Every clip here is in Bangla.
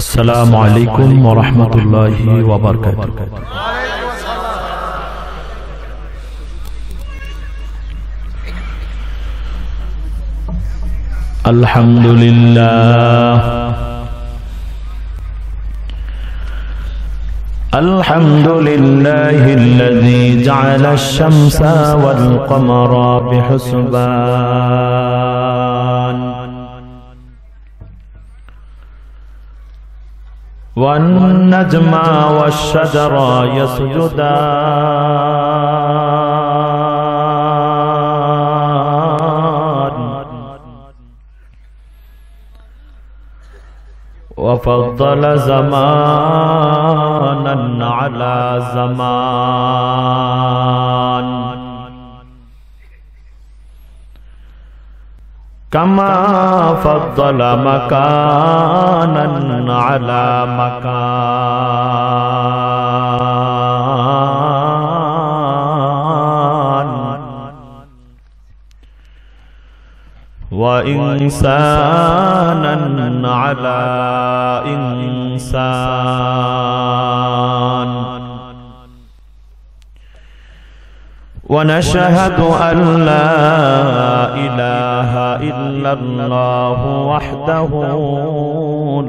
আসসালামু আলাইকুম ওয়া রাহমাতুল্লাহি ওয়া বারাকাতুহু। আলহামদুলিল্লাহ আলহামদুলিল্লাহিল্লাযী জা'আলা আশ-শামসা ওয়াল কমারা বিহুসবান والنجم والشجر يسجدان وفضل زمانا على زمان كما فضل مكانا على مكان وإنسانا على إنسان ونشهد أن لا إله إلا الله وحده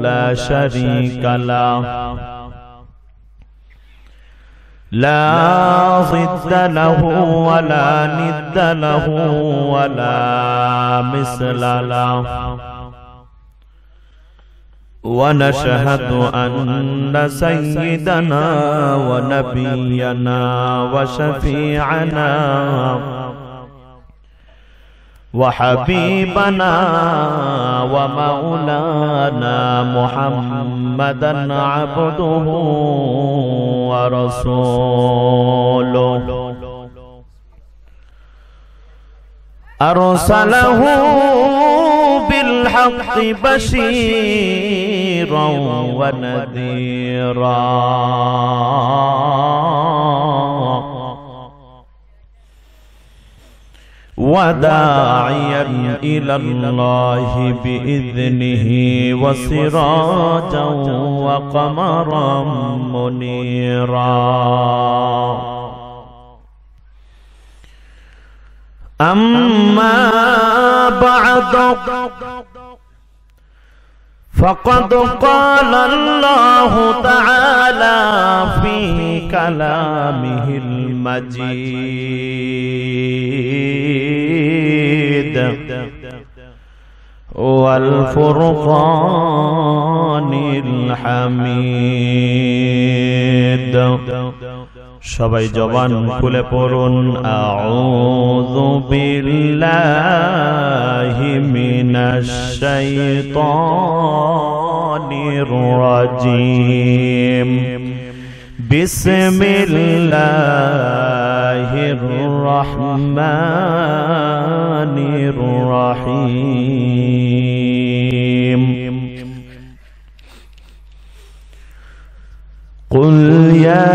لا شريك له لا ضد له ولا ند له ولا مثل له ونشهد أن سيدنا ونبينا وشفيعنا وحبيبنا ومولانا محمدا عبده ورسوله أرسله بالحق بشيرا ونذيرا وداعيا إلى الله بإذنه وسراجا وقمرا منيرا أما بعد فقد قال الله تعالى في كلامه المجيد والفرقان الحميد সবাই জবান খুলে পড়ুন আউযু বিল্লাহি মিনাশ শাইতানির রাজীম বিসমিল্লাহির রহমানির রহিম قل يا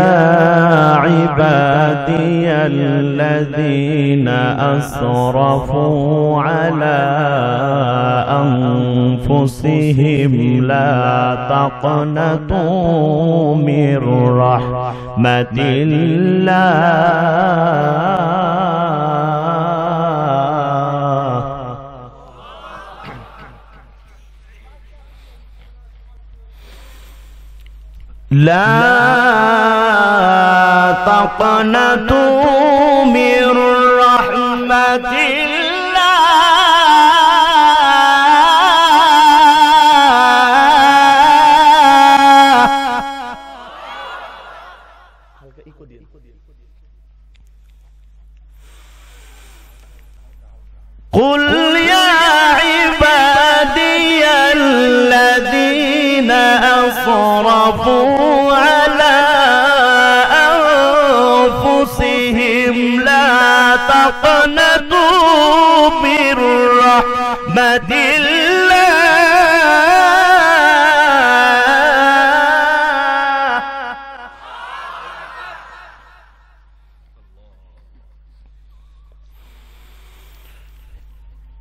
عبادي الذين أسرفوا على أنفسهم لا تقنطوا من رحمة الله لا تقنطوا من رحمة الله قل يا عبادي الذين أسرفوا على أنفسهم لا تقنطوا من رحمة الله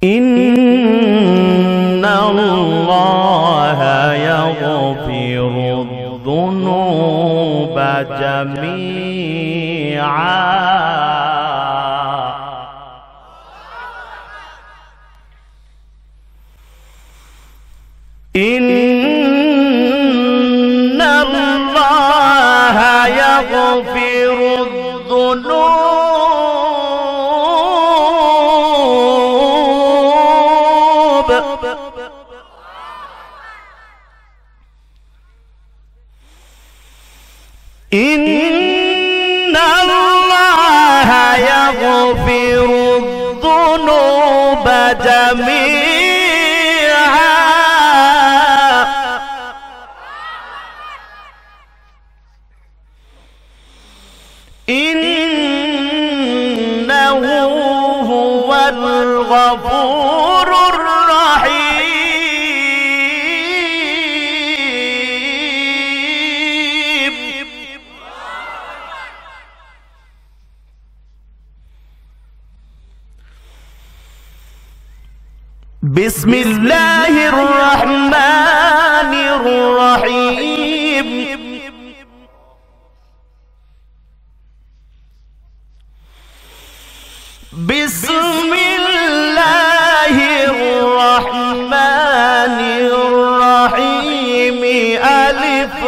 إن الله يغفر الذنوب جميعا إن الله يغفر الذنوب إن الله يغفر الذنوب جميعا إنه هو الغفور الرحيم بسم الله الرحمن الرحيم بسم الله الرحمن الرحيم ألف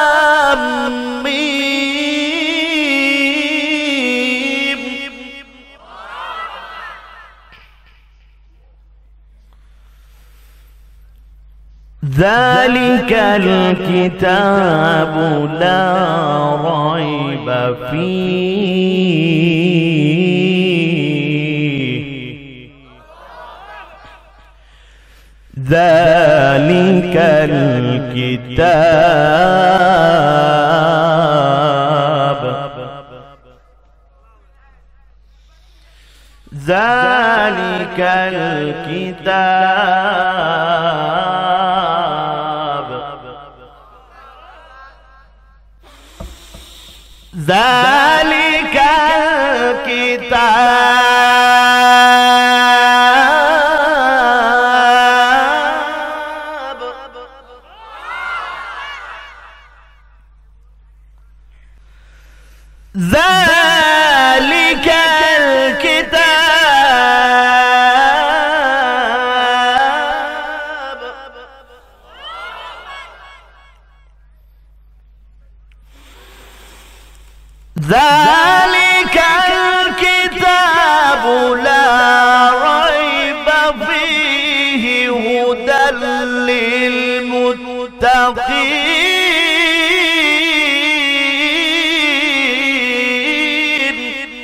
لام ميم ذلك الكتاب لا ريب فيه ذلك الكتاب ذلك الكتاب ذلك الكتاب ذلك الكتاب ذلك الكتاب لا ريب فيه هدى للمتقين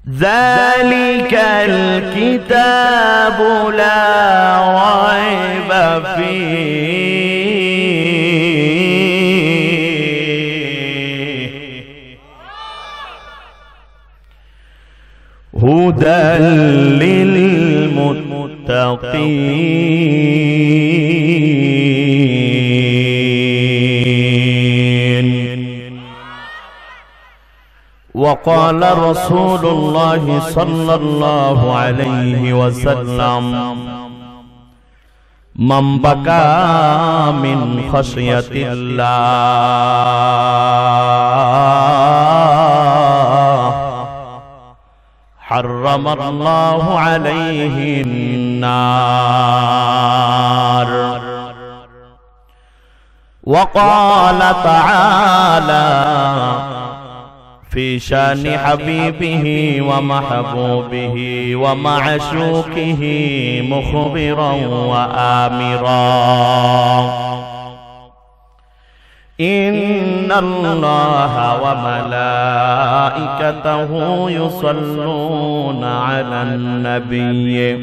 ذلك الكتاب لا ريب فيه هدى للمتقين وقال رسول الله صلى الله عليه وسلم من بكى من خشية الله حرم الله عليه النار وقال تعالى في شان حبيبه ومحبوبه ومعشوقه مخبرا وآمرا إن الله وملائكته يصلون على النبي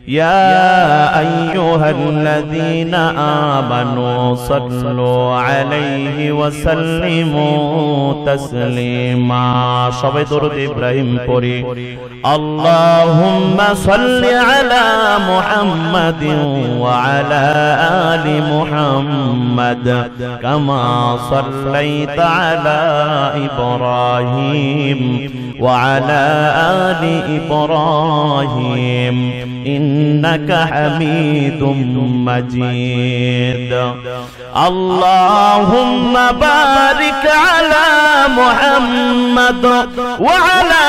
يا أيها الذين آمنوا صلوا عليه وسلموا تسليما সবাই দরুদ ইব্রাহিম পড়ি اللهم صل على محمد وعلى آل محمد كما صليت على إبراهيم وعلى آل إبراهيم إنك حميد مجيد اللهم بارك على محمد وعلى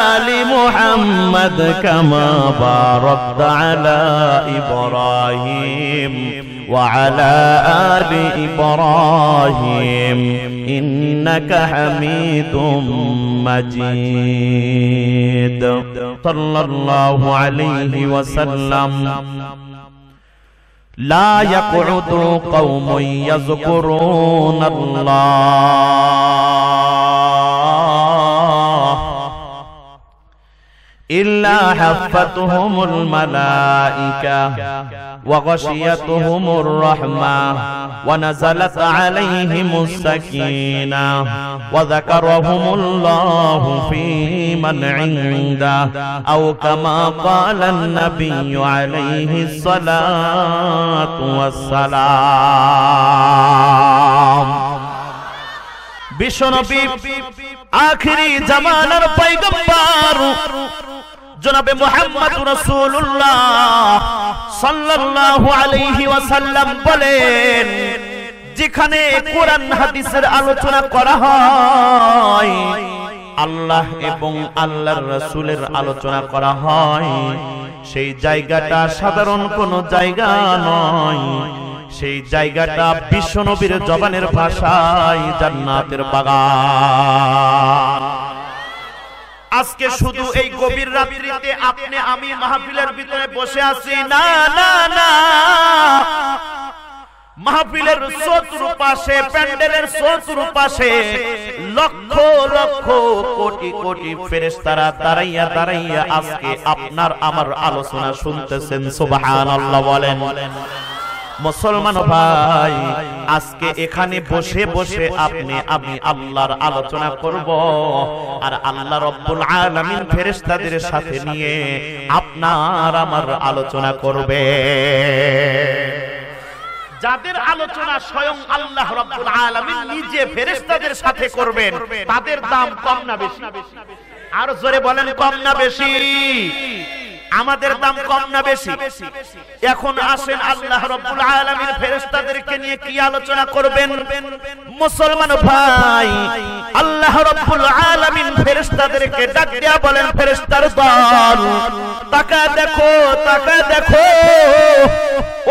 آل محمد كما باركت على إبراهيم وعلى آل إبراهيم إنك حميد مجيد صلى الله عليه وسلم لا يقعد قوم يذكرون الله إلا حفتهم الملائكة وغشيتهم الرحمة ونزلت عليهم السكينة وذكرهم الله في من عنده أو كما قال النبي عليه الصلاة والسلام বিশ্বনবী আখিরি জামানার পয়গম্বর জনাবে মুহাম্মদ রাসূলুল্লাহ সাল্লাল্লাহু আলাইহি ওয়াসাল্লাম বলেন যেখানে কোরআন হাদিসের আলোচনা করা হয় আল্লাহ এবং আল্লাহর রাসূলের আলোচনা করা হয় সেই জায়গাটা সাধারণ কোনো জায়গা নয় সেই জায়গাটা বিশ্বনবীর জবানের ভাষায় জান্নাতের বাগান আজকে শুধু এই গভীর রাত্রিতে আপনি আমি মাহফিলের ভিতরে বসে আছি না না না মাহফিলের চতুর্পাশে প্যান্ডেলের চতুর্পাশে লক্ষ লক্ষ কোটি কোটি ফেরেশতারা দাঁড়াইয়া দাঁড়াইয়া আজকে আপনার আমার আলোচনা শুনতেছেন সুবহানাল্লাহ বলেন মুসলমান ভাই আজকে এখানে বসে বসে আপনি আমি আল্লাহর আলোচনা করব আর আল্লাহ রাব্বুল আলামিন ফেরেশতাদের সাথে নিয়ে আপনার আমার আলোচনা করবে যাদের আলোচনা স্বয়ং আল্লাহ রাব্বুল আলামিন নিজে ফেরেশতাদের সাথে করবেন তাদের দাম কম না বেশি আর জোরে বলেন কম না বেশি আমাদের দাম কম না বেশি এখন আসেন আল্লাহ রাব্বুল আলামিন ফেরেশতাদেরকে নিয়ে কি আলোচনা করবেন মুসলমান ভাই আল্লাহ রাব্বুল আলামিন ফেরেশতাদেরকে ডাক দিয়া বলেন ফেরেশতার দল তাকায় দেখো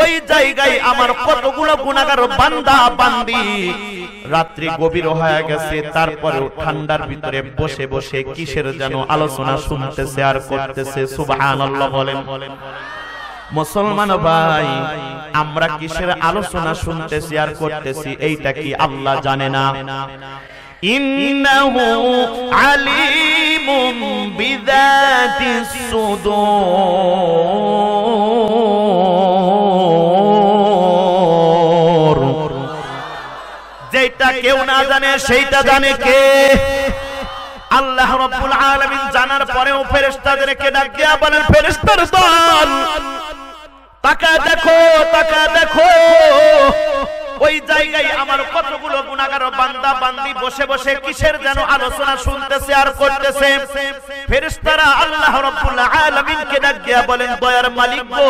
ওই জায়গায় আমার কতগুলো গুনাহগার বান্দা বান্দি রাত্রি গভীর হয়ে গেছে তারপরেও ঠান্ডার ভিতরে বসে বসে কিসের যেন আলোচনা শুনতেছে আর করতেছে সুবহানাল্লাহ বলেন মুসলমান ভাই আমরা কিসের আলোচনা শুনতেছি আর করতেছি এইটা কি আল্লাহ জানে না ইন্নাহু আলিমুম বিযাতিস সুদূর যেটা কেউ না জানে সেইটা জানে কে আল্লাহ রাব্বুল আলামিন জানার পরেও ফেরেশতাদেরকে ডাক দিয়া বলেন ফেরেশতার দল তাকায় দেখো ওই জায়গায় আমার কতগুলো গুনাহগার বান্দা বান্দি বসে বসে কিসের যেন আলোচনা শুনতেছে আর করতেছে ফেরেশতারা আল্লাহ রাব্বুল আলামিনকে ডাক দিয়া বলেন দয়ার মালিক গো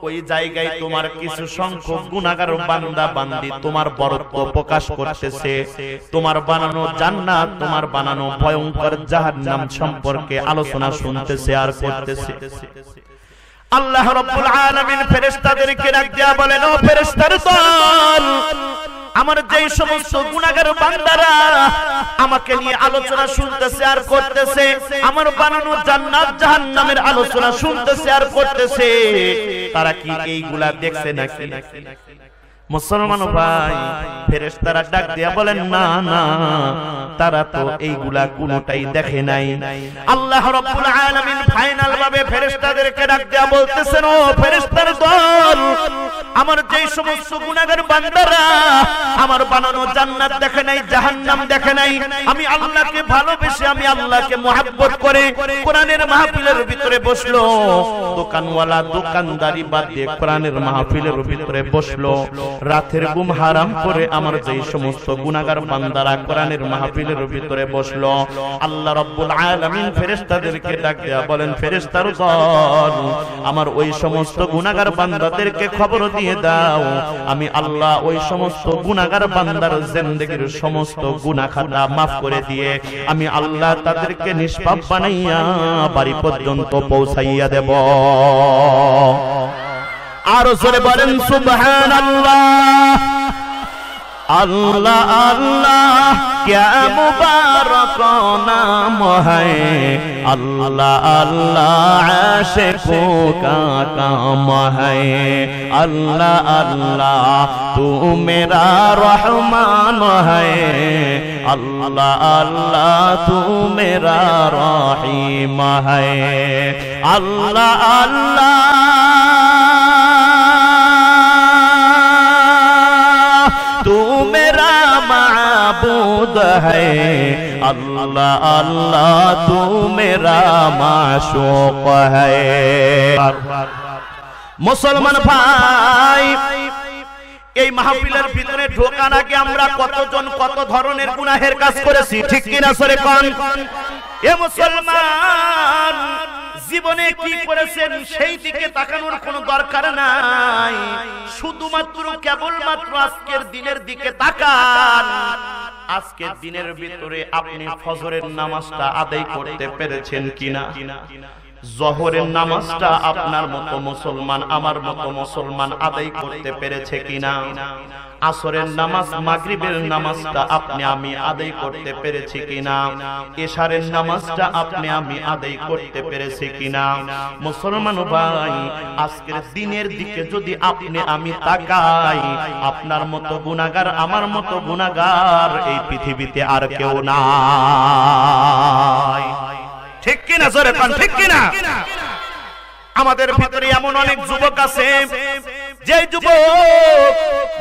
ওই জায়গায় তোমার কিছু সংখ্যক গুনাহগার বান্দা বান্দি তোমার বরত্ব প্রকাশ করতেছে তোমার বানানো জান্নাত তোমার বানানো ভয়ঙ্কর জাহান্নাম সম্পর্কে আলোচনা শুনতেছে আর করতেছে আল্লাহ রাব্বুল আলামিন ফেরেশতাদেরকে ডাক দিয়া বলেন ও ফেরেশতার দল আমার যেই সমস্ত গুনাহগার বান্দারা আমাকে নিয়ে আলোচনা শুনতেছে আর করতেছে আমার বানানো জান্নাত জাহান্নামের আলোচনা শুনতেছে আর করতেছে তারা কি এইগুলা দেখছে নাকি মুসলমান ভাই, ফেরেশতারা ডাক দিয়া বলেন না না, তারা তো এইগুলা কোনটাই দেখে নাই। আল্লাহ রাব্বুল আলামিন ফাইনাল ভাবে ফেরেশতাদেরকে ডাক দিয়া বলতেছেন, ও ফেরেশতার দল, আমার যেই সমস্ত গুনাহগার বান্দারা আমার বানানো জান্নাত দেখে নাই, জাহান্নাম দেখে নাই, আমি আল্লাহকে ভালোবেসে, আমি আল্লাহকে মুহাব্বত করে কোরআনের মাহফিলের ভিতরে বসলো, দোকানওয়ালা দোকানদারি বাদ দিয়ে কোরআনের মাহফিলের ভিতরে বসলো, রাতের ঘুম হারাম করে আমার যেই সমস্ত গুনাহগার বান্দারা কোরআনের মাহফিলের ভিতরে বসলো, আল্লাহ রাব্বুল আলামিন ফেরেশতাদেরকে ডাক দিয়া বলেন, ফেরেশতার দল, আমার ওই সমস্ত গুনাহগার বান্দাদেরকে খবর দিয়ে দাও, আমি আল্লাহ ওই সমস্ত গুনাহগার বান্দার জিন্দেগীর সমস্ত গুনাহ খাতা maaf করে দিয়ে আমি আল্লাহ তাদেরকে নিষ্পাপ বানাইয়া বাড়ি পর্যন্ত পৌঁছাইয়া দেব। আর জোরে বলেন সুবহানাল্লাহ। अल्लाह अल्लाह क्या मुबारक नाम है, अल्लाह अल्लाह आशिकों का काम है, अल्लाह अल्लाह तू मेरा रहमान है, अल्लाह अल्लाह तू मेरा रहीम है, अल्लाह अल्लाह तू मेरा माबूद है, अल्लाह अल्लाह तू मेरा माशूक है। मुसलमान भाई, এই মাহফিলের ভিতরে ঢোকার আগে আমরা কতজন কত ধরনের গুনাহের কাজ করেছি, ঠিক কিনা সরে কোন? এ মুসলমান, জীবনে কি করেছেন সেই দিকে তাকানোর কোনো দরকার নাই, শুধুমাত্র কেবলমাত্র আজকের দিনের দিকে তাকান। আজকের দিনের ভিতরে আপনি ফজরের নামাজটা আদায় করতে পেরেছেন কিনা? জোহরের নামাজটা আপনার মতো মুসলমান, আমার মতো মুসলমান আদায় করতে পেরেছে কিনা? আসরের নামাজ, মাগরিবের নামাজটা আপনি আমি আদায় করতে পেরেছি কিনা? এশারের নামাজটা আপনি আমি আদায় করতে পেরেছি কিনা? মুসলমান ভাই, আজকের দিনের দিকে যদি আপনি আমি তাকাই, আপনার মতো গুনাহগার, আমার মতো গুনাহগার এই পৃথিবীতে আর কেউ নাই, ঠিক কিনা জোরে কোন, ঠিক কিনা? আমাদের ভিতরে এমন অনেক যুবক আছে, যে যুবক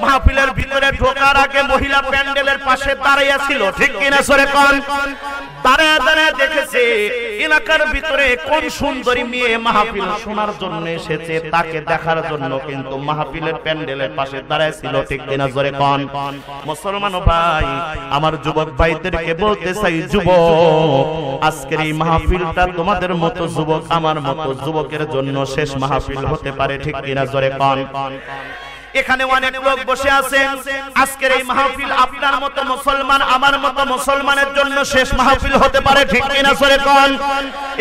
মাহফিলের ভিতরে ঢোকার আগে মহিলা প্যান্ডেলের পাশে দাঁড়িয়ে ছিল, ঠিক কিনা জোরে কোন? দাঁড়ায় দাঁড়ায় দেখেছে এলাকার ভিতরে কোন সুন্দরী মেয়ে মাহফিল শোনার জন্য এসেছে, তাকে দেখার জন্য কিন্তু মাহফিলের প্যান্ডেলের পাশে দাঁড়ায় ছিল, ঠিক কিনা জোরে কোন? মুসলমান ভাই, আমার যুবক ভাইদেরকে বলতে চাই, যুবক, আজকের এই মাহফিলটা তোমাদের মতো যুবক, আমার মতো যুবকের জন্য শেষ মাহফিল হতে পারে, ঠিক কিনা জোরে কোন? এখানে অনেক লোক বসে আছেন, আজকের এই মাহফিল আপনার মতো মুসলমান, আমার মতো মুসলমানের জন্য শেষ মাহফিল হতে পারে, ঠিক কিনা জোরে কোন?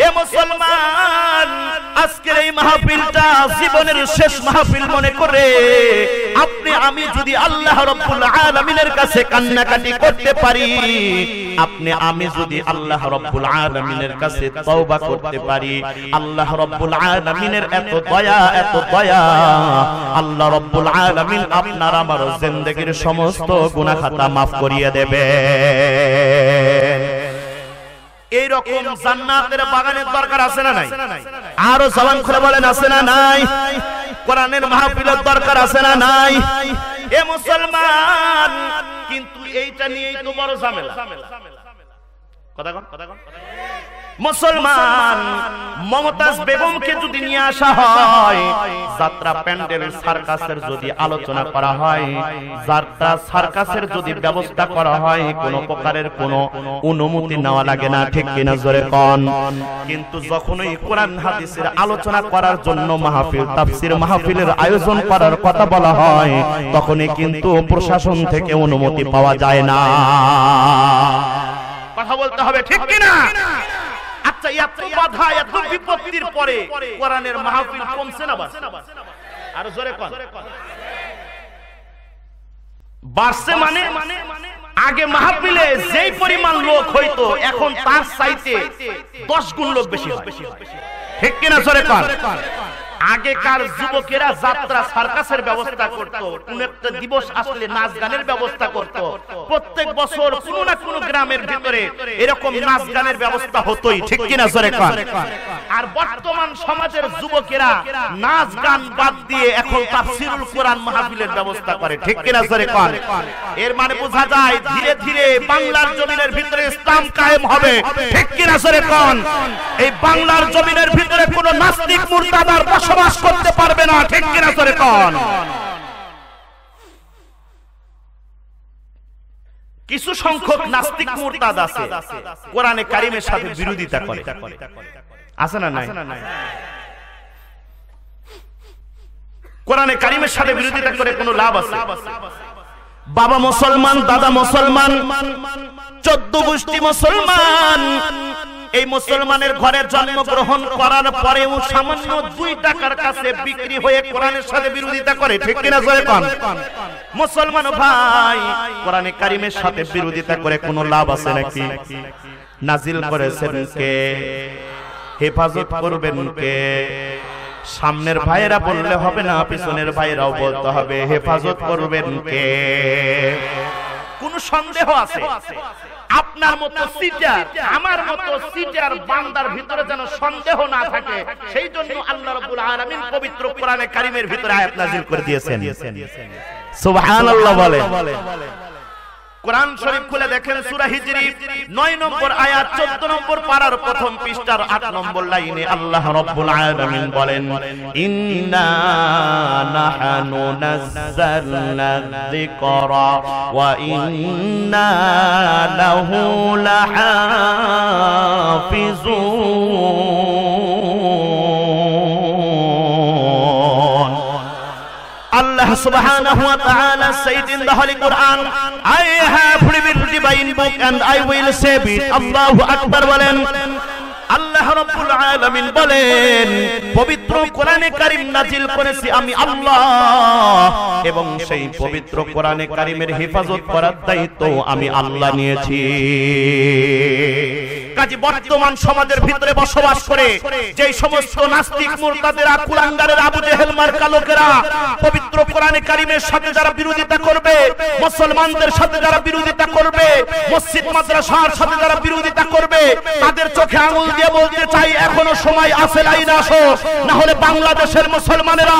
এ মুসলমান, আজকের এই মাহফিলটা জীবনের শেষ মাহফিল মনে করে আপনি আমি যদি আল্লাহ রাব্বুল আলামিনের কাছে কান্নাকাটি করতে পারি, আপনি আমি যদি আল্লাহ রাব্বুল আলামিনের কাছে তওবা করতে পারি, আল্লাহ রাব্বুল আলামিনের এত দয়া, এত দয়া, আল্লাহ রাব্বুল আলামিন আপনার আমার জিন্দেগীর সমস্ত গুনাহ খাতা maaf করিয়ে দেবে। এই রকম জান্নাতের বাগানের দরকার আছে না নাই? আরো জবান খুলে বলেন, আছে না নাই? কোরআনের মাহফিলের দরকার আছে না নাই? এ মুসলমান, কিন্তু এইটা নিয়েই তো বড় ঝামেলা। কথা কন, কথা কন। মুসলমান, মমতাজ বেগমকে যদি নিয়ে আসা হয়, যাত্রা প্যান্ডেলের সার্কাসের যদি আলোচনা করা হয়, যাত্রা সার্কাসের যদি ব্যবস্থা করা হয়, কোনো প্রকারের কোনো অনুমতি নেওয়া লাগে না, ঠিক কিনা জোরে কোন? কিন্তু যখনই কোরআন হাদিসের আলোচনা করার জন্য মাহফিল, তাফসীর মাহফিলের আয়োজন করার কথা বলা হয়, তখনই কিন্তু প্রশাসন থেকে অনুমতি পাওয়া যায় না। কথা বলতে হবে, ঠিক কিনা? আচ্ছা, এত বাধা, এত বিপত্তির পরে কোরআনের মাহফিল কমছে না বাড়ছে? আর জোরে কোন, বাড়ছে মানে? আগে মাহফিলে যেই পরিমাণ লোক হইতো, এখন তার চাইতে 10 গুণ লোক বেশি হয়, ঠিক কিনা জোরে কোন? আগেকার যুবকেরা যাত্রা সার্কাসের ব্যবস্থা করত, কোন একটা দিবস আসলে নাচ গানের ব্যবস্থা করত। প্রত্যেক বছর কোন না কোন গ্রামের ভিতরে এরকম নাচ গানের ব্যবস্থা হতোই, ঠিক কিনা জোরে কোন? আর বর্তমান সমাজের যুবকেরা নাচ গান বাদ দিয়ে এখন তাফসীরুল কোরআন মাহফিলের ব্যবস্থা করে, ঠিক কিনা জোরে কোন? এর মানে বোঝা যায় ধীরে ধীরে বাংলার জমিনের ভিতরে ইসলাম কায়েম হবে, ঠিক কিনা জোরে কোন? এই বাংলার জমিনের ভিতরে কোন নাস্তিক মুরতাদার বসবাস করতে পারবে না, ঠিক কিনা জোরে কোন? কিছু সংখ্যক নাস্তিক মুরতাদ আছে কোরআনে কারিমের সাথে বিরোধিতা করে, আছে না নাই? কোরআনে কারিমের সাথে বিরোধিতা করে কোনো লাভ আছে? বাবা মুসলমান, দাদা মুসলমান, 14 গোষ্ঠী মুসলমান, এই মুসলমানের ঘরে জন্মগ্রহণ করার পরেও সামান্য 2 টাকার কাছে বিক্রি হয়ে কোরআনের সাথে বিরোধিতা করে, ঠিক কিনা জোরে কোন? মুসলমান ভাই, কোরআনে কারিমের সাথে বিরোধিতা করে কোনো লাভ আছে নাকি? নাজিল করেছেন কে? হেফাজত করবেন কে? সামনের ভাইয়েরা বললে হবে না, পিছনের ভাইয়েরাও বলতে হবে, হেফাজত করবেন কে? কোন সন্দেহ আছে? আপনার মতো সিটার, আমার মতো সিটার বান্দার ভিতরে যেন সন্দেহ না থাকে, সেই জন্য আল্লাহ রাব্বুল আলামিন পবিত্র কোরআনে কারিমের ভিতরে আয়াত নাযিল করে দিয়েছেন। সুবহানাল্লাহ বলে। কোরআন শরীফ খুলে দেখেন সূরা হিজরি 9 নম্বর আয়াত 14 নম্বর পারার প্রথম পৃষ্ঠার 8 নম্বর লাইনে আল্লাহ রাব্বুল আলামিন বলেন, ইন্না নাহনু নাযালনা যিকরা ওয়া ইন্না লাহু লাহাফিজুন। Allah subhanahu wa ta'ala said in the Holy Quran, I have revealed divine book and I will save it. Allahu Akbar বলেন। আল্লাহ রাব্বুল আলামিন বলেন, পবিত্র কোরআনে কারীম নাজিল করেছি আমি আল্লাহ, এবং সেই পবিত্র কোরআনে কারীমের হেফাজত করার দায়িত্ব আমি আল্লাহ নিয়েছি। কাজী বর্তমান সমাজের ভিতরে বসবাস করে যে সমস্ত নাস্তিক মুরতাদেরা, কুলাঙ্গারের, আবু জেহেল মার্কা লোকেরা পবিত্র কোরআনে কারীমের সাথে যারা বিরোধিতা করবে, মুসলমানদের সাথে যারা বিরোধিতা করবে, মসজিদ মাদ্রাসার সাথে যারা বিরোধিতা করবে, তাদের চোখে আঙুল দিয়ে বলতে চাই এখনো সময় আছে, লাইন আসো, না হলে বাংলাদেশের মুসলমানেরা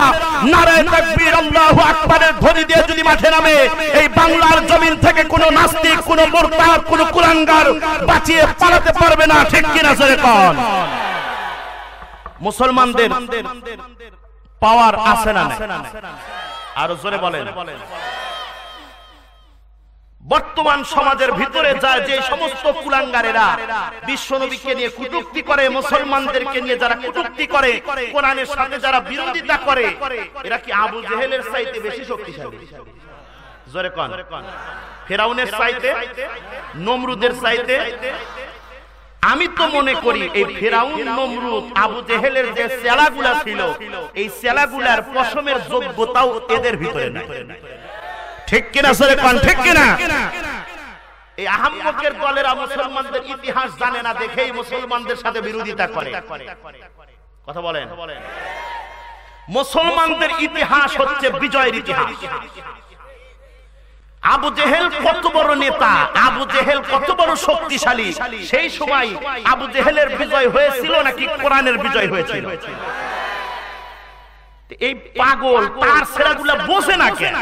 নারায়ে তাকবীর আল্লাহু আকবারের ধ্বনি দিয়ে যদি মাঠে নামে, এই বাংলার জমিন থেকে কোনো নাস্তিক, কোনো মুরতাদ, কোনো কুলাঙ্গার বাঁচিয়ে পালাতে পারবে না, ঠিক কিনা জোরে কোন? মুসলমানদের পাওয়ার আছে না নাই? আর জোরে বলেন। বর্তমান সমাজের ভিতরে যায় যে সমস্ত কুলাঙ্গারেরা বিশ্বনবীকে নিয়ে কটূক্তি করে, মুসলমানদেরকে নিয়ে যারা কটূক্তি করে, কোরআনের সাথে যারা বিরোধিতা করে, এরা কি আবু জেহেলের চাইতে বেশি শক্তিশালী? জোরে কোন? ফেরাউনের চাইতে, নমরুদের চাইতে? আমি তো মনে করি এই ফেরাউন, নমরুদ, আবু জেহেলের যে চেলাগুলা ছিল, এই চেলাগুলার পশমের যোগ্যতাও এদের ভিতরে নাই, ঠিক কিনা জোরে কোন? ঠিক কিনা? এই আহম্মকের দলেরা মুসলমানদের ইতিহাস জানে না দেখেই মুসলমানদের সাথে বিরোধিতা করে। কথা বলেন। মুসলমানদের ইতিহাস হচ্ছে বিজয়ের ইতিহাস। আবু জেহেল কত বড় নেতা, আবু জেহেল কত বড় শক্তিশালী, সেই সময় আবু জেহেলের বিজয় হয়েছিল নাকি কোরআনের বিজয় হয়েছিল? এই পাগল তার ছেলেগুলা বোঝে না কেন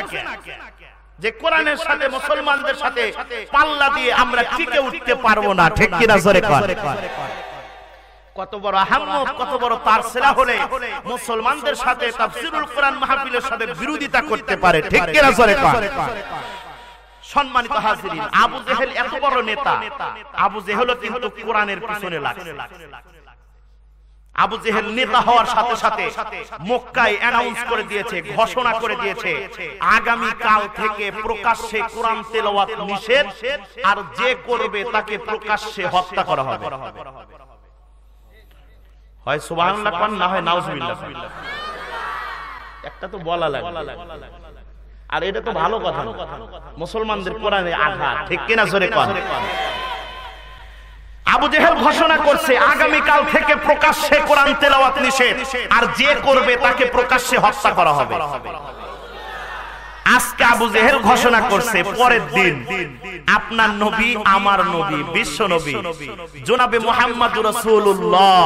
যে কোরআনের সাথে, মুসলমানদের সাথে পাল্লা দিয়ে আমরা টিকে উঠতে পারবো না, ঠিক কিনা জোরে কোন? কত বড় আহম্মক, কত বড় তার ছেলে হলে মুসলমানদের সাথে তাফসীরুল কোরআন মাহফিলের সাথে বিরোধিতা করতে পারে, ঠিক কিনা জোরে কোন? সম্মানিত হাজিরিন, আবু জেহেল এত বড় নেতা, আবু জেহেলও কিন্তু কোরআনের পিছনে লাগছে। আবু জেহেল নেতা হওয়ার সাথে সাথে মক্কায় অ্যানাউন্স করে দিয়েছে, ঘোষণা করে দিয়েছে, আগামী কাল থেকে প্রকাশ্যে কোরআন তেলাওয়াত নিষেধ, আর যে করবে তাকে প্রকাশ্যে হত্যা করা হবে। হয় সুবহানাল্লাহ কোন, না হয় নাউজুবিল্লাহ। একটা তো বলা লাগে, আর এটা তো ভালো কথা না, মুসলমানদের কোরআনে আঘাত, ঠিক কিনা জোরে কোন? আবু জেহেল ঘোষণা করছে আগামী কাল থেকে প্রকাশ্যে কোরআন তেলাওয়াত নিষেধ, আর যে করবে তাকে প্রকাশ্যে হত্যা করা হবে। আজকে আবু জেহেল ঘোষণা করছে পরের দিন আপনার নবী আমার নবী বিশ্ব নবী জনাবে মুহাম্মদুর রাসূলুল্লাহ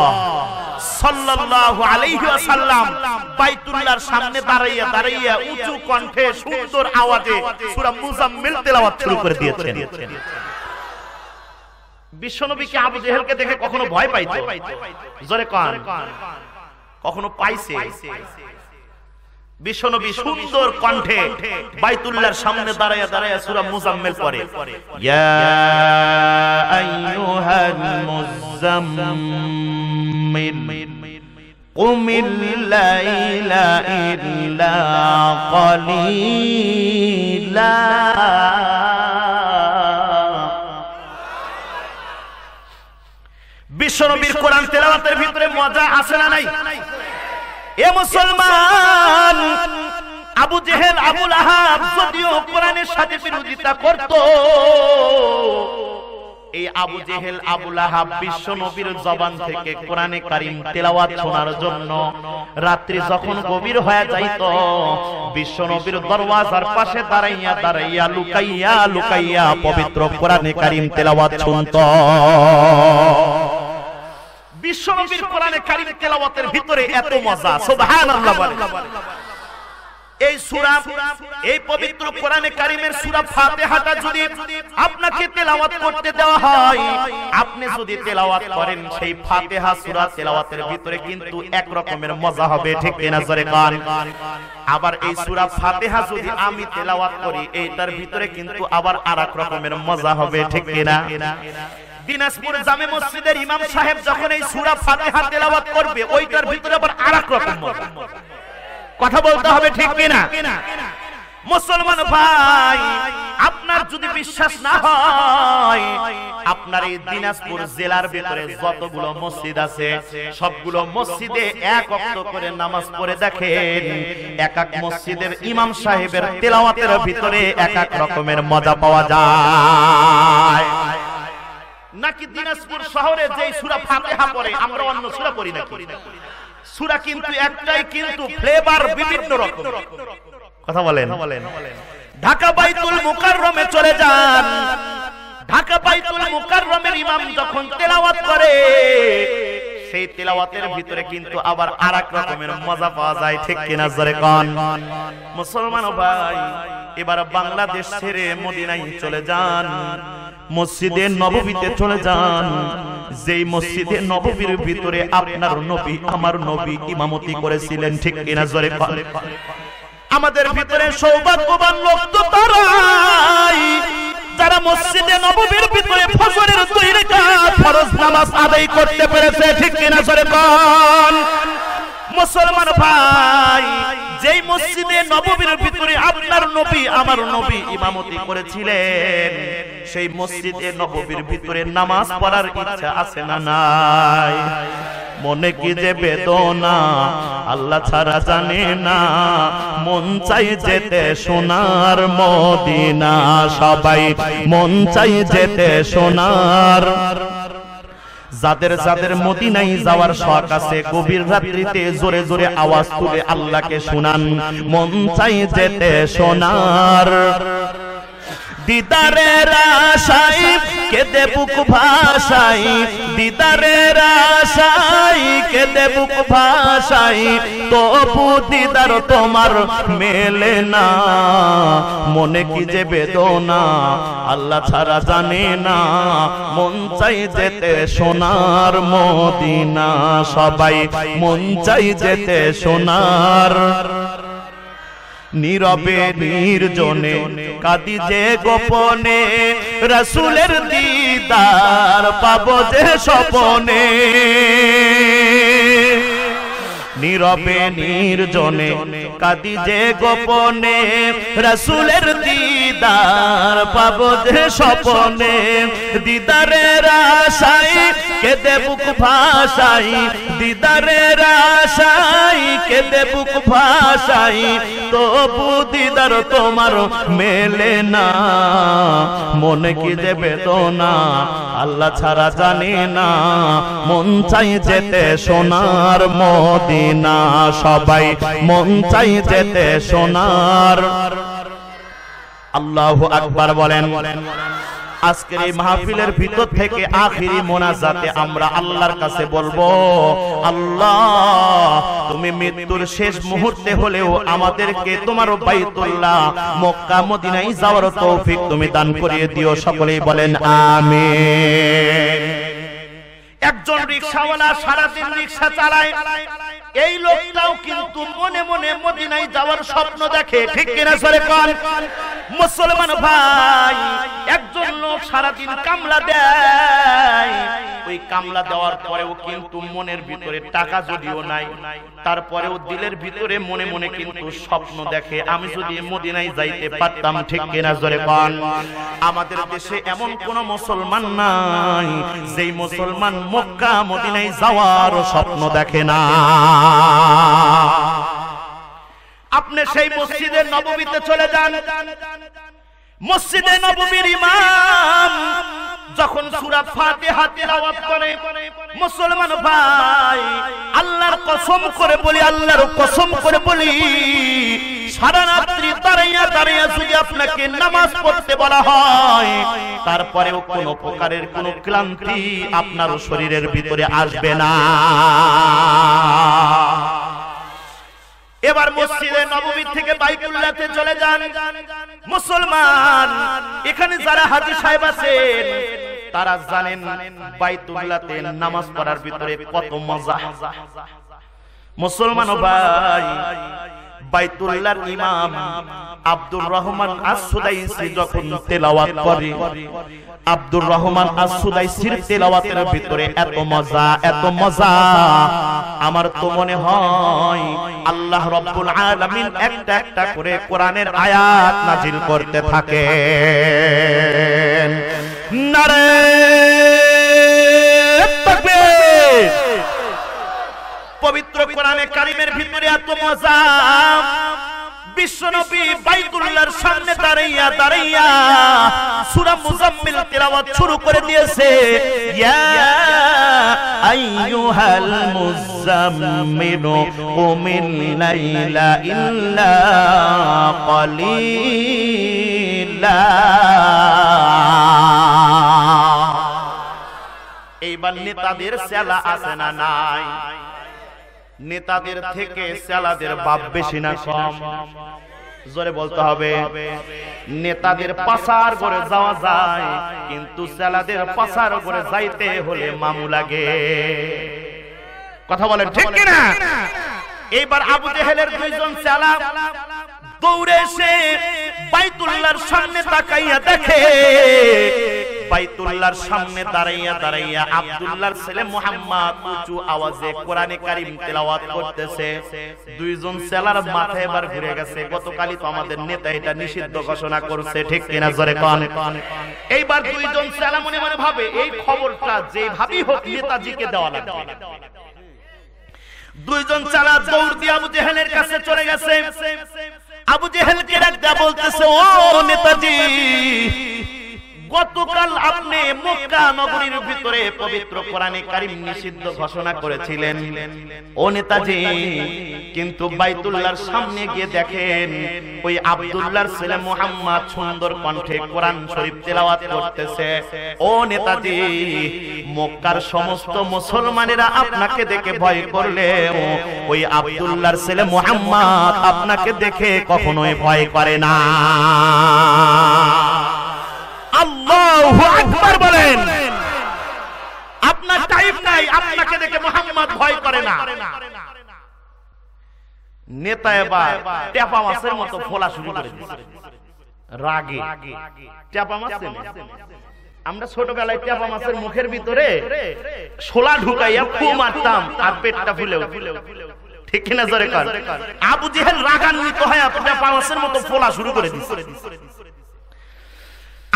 সাল্লাল্লাহু আলাইহি ওয়াসাল্লাম বাইতুল্লাহর সামনে দাঁড়াইয়া উঁচু কণ্ঠে সুন্দর আওয়াজে সূরা মুজাম্মিল তেলাওয়াত শুরু করে দিয়েছেন। বিশ্বনবীকে আবু জেহেলকে দেখে কখনো ভয় পাইতো? জোরে কান, কখনো পাইছে? বিশ্বনবী সুন্দর কণ্ঠে বাইতুল্লাহর সামনে দাঁড়াইয়া সূরা মুজাম্মিল পড়ে, ইয়া আইয়ুহাল মুজাম্মিল কুমিল লাইলা ইল্লা কালিলা। বিশ্বনবীর কোরআন তেলাওয়াতের ভিতরে মজা আছে না নাই? এ মুসলমান, আবু জেহেল আবু লাহাব যদিও কোরআনের সাথে বিরোধিতা করত, এই আবু জেহেল আবু লাহাব বিশ্ব নবীর জবান থেকে কোরআনে কারীম তেলাওয়াত শোনার জন্য রাত্রি যখন গভীর হয়ে যাইত, বিশ্ব নবীর দরওয়াজার পাশে দাঁড়াইয়া লুকাইয়া পবিত্র কোরআনে কারীম তেলাওয়াত শুনত। বিশ্ব নবীর কোরআনে কারীম তেলাওয়াতের ভিতরে এত মজা, সুবহানাল্লাহ বলেন। এই সূরা, এই পবিত্র কোরআনে কারীমের সূরা ফাতিহাটা যদি আপনাকে তেলাওয়াত করতে দেওয়া হয়, আপনি যদি তেলাওয়াত করেন সেই ফাতিহা সূরা তেলাওয়াতের ভিতরে কিন্তু এক রকমের মজা হবে, ঠিক কিনা জোরে কান। আবার এই সূরা ফাতিহা যদি আমি তেলাওয়াত করি এইটার ভিতরে কিন্তু আবার আরেক রকমের মজা হবে, ঠিক কিনা। দিনাজপুর জামে মসজিদের ইমাম সাহেব যখন এই সূরা ফাতিহা তেলাওয়াত করবে ওইটার ভিতরে আবার আরেক রকম মজা। কথা বলতে হবে, ঠিক কিনা। মুসলমান ভাই, আপনার যদি বিশ্বাস না হয়, আপনার এই দিনাজপুর জেলার ভিতরে যতগুলো মসজিদ আছে সবগুলো মসজিদে এক ওয়াক্ত করে নামাজ পড়ে দেখেন, এক এক মসজিদের ইমাম সাহেবের তেলাওয়াতের ভিতরে এক এক রকমের মজা পাওয়া যায়। নাকি দিনাজপুর শহরে যেই সূরা ফাতিহা পড়ে আমরা অন্য সূরা পড়ি নাকি? সূরা কিন্তু একটাই, কিন্তু ফ্লেভার বিভিন্ন রকম। কথা বলেন। ঢাকা বাইতুল মুকাররমে চলে যান, ঢাকা বাইতুল মুকাররমের ইমাম যখন তেলাওয়াত করে সেই তেলাওয়াতের ভিতরে কিন্তু আবার আরেক রকমের মজা পাওয়া যায়, ঠিক কিনা জোরে কোন। মুসলমান ভাই, এবার বাংলাদেশ ছেড়ে মদিনায় চলে যান, মসজিদে নববীতে চলে যান, যেই মসজিদে নববীর ভিতরে আপনার নবী আমার নবী ইমামতি করেছিলেন, ঠিক কিনা জোরে বলেন। আমাদের ভিতরে সৌভাগ্যবান লোক তো তারাই যারা মসজিদে নববীর ভিতরে ফজরের 2 রাকাত ফরজ নামাজ আদায় করতে পেরেছে, ঠিক কিনা জোরে বলেন। মুসলমান ভাই, যেই মসজিদে নববীর ভিতরে আপনার নবী আমার নবী ইমামতি করেছিলেন সেই মসজিদে নববীর ভিতরে নামাজ পড়ার ইচ্ছা আছে না নাই? মনে কি যে বেদনা আল্লাহ ছাড়া জানে না, মন চাই যেতে সোনার মদিনা, সবাই মন চাই যেতে সোনার। যাদের যাদের মদিনায় যাওয়ার শখ আছে গভীর রাত্রিতে জোরে জোরে আওয়াজ তুলে আল্লাহকে শুনান, মন চাই যেতে সোনার। দিদারের আশায় কেঁদে বুক ভাসাই, দিদারের আশায় কেঁদে বুক ভাসাই, তবু দিদার তোমার মেলে না। মনে কি যে বেদনা আল্লাহ ছাড়া জানে না, মন চাই যেতে সোনার মদিনা, সবাই মন চাই যেতে সোনার। নীরবে নির্জনে কাঁদি যে গোপনে, রাসূলের দিদার পাবো যে স্বপনে। নীরবে নির্জনে কাঁদি যে গোপনে, রাসূলের দিদার দিদার পাবো যে স্বপনে দিদারের আশায় কেঁদে বুক ভাসাই দিদারের আশায় কেঁদে বুক ভাসাই তবু দিদার তোমার মেলে না মনে কি যে বেদনা আল্লাহ ছাড়া জানি না মন চাই যেতে সোনার মদিনা সবাই মন চাই যেতে সোনার আল্লাহু আকবার বলেন আজকের এই মাহফিলের ভিতর থেকে আখিরি মোনাজাতে আমরা আল্লাহর কাছে বলবো আল্লাহ তুমি মৃত্যুর শেষ মুহূর্তে হলেও আমাদেরকে তোমার বাইতুল্লাহ মক্কা মদিনায় যাওয়ার তৌফিক তুমি দান করিয়ে দিও সকলেই বলেন আমিন একজন রিকশাওয়ালা সারাদিন রিকশা চালায় এই লোকটাও কিন্তু মনে মনে মদিনায় যাওয়ার স্বপ্ন দেখে ঠিক কিনা সরে কোন মুসলমান ভাই একজন লোক সারাদিন কামলা দেয় ওই কামলা দেওয়ার পরেও কিন্তু মনের ভিতরে টাকা যদিও নাই তারপরেও দিলের ভিতরে মনে মনে কিন্তু স্বপ্ন দেখে আমি যদি মদিনায় যাইতে পারতাম ঠিক কিনা জোরে কোন আমাদের দেশে এমন কোন মুসলমান নাই যেই মুসলমান মক্কা মদিনায় যাওয়ার স্বপ্ন দেখে না আপনি সেই মসজিদে নববীতে চলে যান মসজিদে নববীর ইমাম যখন সূরা ফাতিহা তিলাওয়াত করে মুসলমান ভাই আল্লাহর কসম করে বলি আল্লাহর কসম করে বলি সারা রাত্রি দাঁড়াইয়া দাঁড়াইয়া যদি আপনাকে নামাজ পড়তে বলা হয় তারপরেও কোনো প্রকারের কোনো ক্লান্তি আপনার শরীরের ভিতরে আসবে না এবার মসজিদে নববী থেকে বাইতুল্লাহতে চলে যান মুসলমান এখানে যারা হাজী সাহেব আছেন তারা জানেন বাইতুল্লাহতে নামাজ পড়ার ভিতরে কত মজা মুসলমান ভাই বাইতুল্লাহর ইমাম আব্দুর রহমান আস-সুদাইসি যখন তেলাওয়াত করে আব্দুর রহমান আস-সুদাইসির তেলাওয়াতের ভিতরে এত মজা আমার তো মনে হয় আল্লাহ রাব্বুল আলামিন একটা একটা করে কোরআনের আয়াত নাজিল করতে থাকেন নারে তাকবীর পবিত্র কোরআনে কারীমের ভিতরে এত মজা বিশ্বনবী বাইতুল্লাহর সামনে দাঁড়াইয়া সূরা মুজাম্মিল তিলাওয়াত শুরু করে দিয়েছে ইয়া আইয়ুহাল মুজাম্মিলু কুমিল লাইলা ইল্লা কালিলা এইবার নেতাদের সেলা আছে না নাই নেতাদের থেকে সেলাদের বাপ বেশি না কম জোরে বলতে হবে নেতাদের পাসার করে যাওয়া যায় কিন্তু সেলাদের পাসার করে যাইতে হলে মামু লাগে কথা বলেন ঠিক কি না এইবার আবু জেহেলের দুইজন সেলা দৌড়ে এসে বাইতুল্লাহর সামনে তাকাইয়া দেখে বাইতুল্লাহর সামনে দাঁড়াইয়া আব্দুল্লাহর ছেলে মুহাম্মদ উঁচু আওয়াজে কোরআনে কারীম তেলাওয়াত করতেছে দুইজন ছেলার মাথা এবার ঘুরে গেছে গতকালই তো আমাদের নেতা এটা নিষিদ্ধ ঘোষণা করছে ঠিক কিনা জোরে কোন এইবার দুইজন ছেলা মনে মনে ভাবে এই খবরটা যেভাবেই হোক নেতাজিকে দেওয়া লাগবে দুইজন ছেলা দৌড় দিয়ে আবু জেহেলের কাছে চলে গেছে আবু জেহেলকে ডাকতে বলতেছে ও নেতাজি গতকাল আপনি মক্কা নগরীর ভিতরে পবিত্র কোরআনে কারীম নিষিদ্ধ ঘোষণা করেছিলেন ও নেতাজি কিন্তু বাইতুল্লাহর সামনে গিয়ে দেখেন ওই আব্দুল্লাহর ছেলে মুহাম্মদ সুন্দর কণ্ঠে কোরআন শরীফ তেলাওয়াত করতেছে ও নেতাজি মক্কার সমস্ত মুসলমানেরা আপনাকে দেখে ভয় করলেও ওই আব্দুল্লাহর ছেলে মুহাম্মদ আপনাকে দেখে কখনোই ভয় করে না আল্লাহু আকবার বলেন আপনার টাইম নাই আপনাকে দেখে মুহাম্মদ ভয় করে না নেতা এবার টেপা মাছের মতো ফোলা শুরু করে দিয়েছে রাগে টেপা মাছ আমরা ছোটবেলায় টেপা মাছের মুখের ভিতরে শোলা ঢুকাইয়া ফু মারতাম আর পেটটা ফুলে ঠিক কিনা জোরে কর আবু জেহেল রাগান্বিত হয়ে টেপা মাছের মতো ফোলা শুরু করে দিয়েছে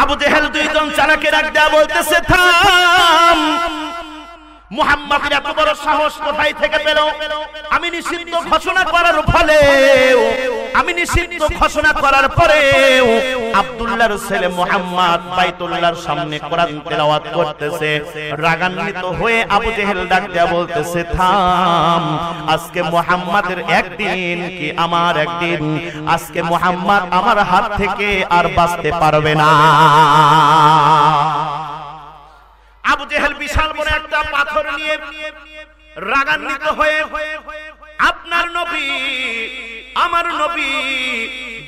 আবু জেহেল দুইজন চালাকে ডাক দেয়া বলতেছে থাম, মুহাম্মদের এত বড় সাহস কোথায় থেকে পেল? আমি নিষিদ্ধ ঘোষণা করার ফলে, আমি নিষিদ্ধ ঘোষণা করার পরে আব্দুল্লাহর ছেলে মুহাম্মদ বাইতুল্লাহর সামনে কোরআন তেলাওয়াত করতেছে। রাগান্বিত হয়ে আবু জেহেল ডাক দেয়া বলতেছে থাম, আজকে মুহাম্মাদের একদিন কি আমার একদিন, আজকে মুহাম্মদ আমার হাত থেকে আর বাঁচতে পারবে না। আবু জেহেল বিশাল বড় একটা পাথর নিয়ে রাগান্বিত হয়ে আপনার নবী, আমার নবী,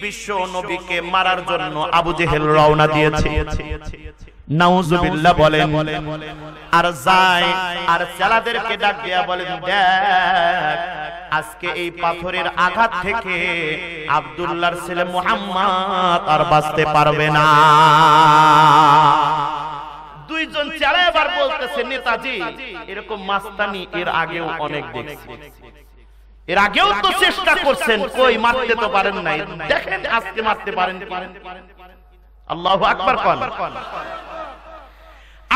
বিশ্ব নবীকে মারার জন্য আবু জেহেল রওনা দিয়েছে। নাউজুবিল্লাহ বলেন। আর যায় আর চালাদেরকে ডাক দিয়া বলেন দেখ, আজকে এই পাথরের আঘাত থেকে আব্দুল্লাহর ছেলে মুহাম্মদ আর বাঁচতে পারবে না। দুইজন চালা এবার বলতেছে নেতাজি এরকম মাস্তানি এর আগেও অনেক দেখছি, এর আগেও তো চেষ্টা করছেন, কই মারতে তো পারেন নাই, দেখেন আজকে মারতে পারেন। আল্লাহু আকবার কোন।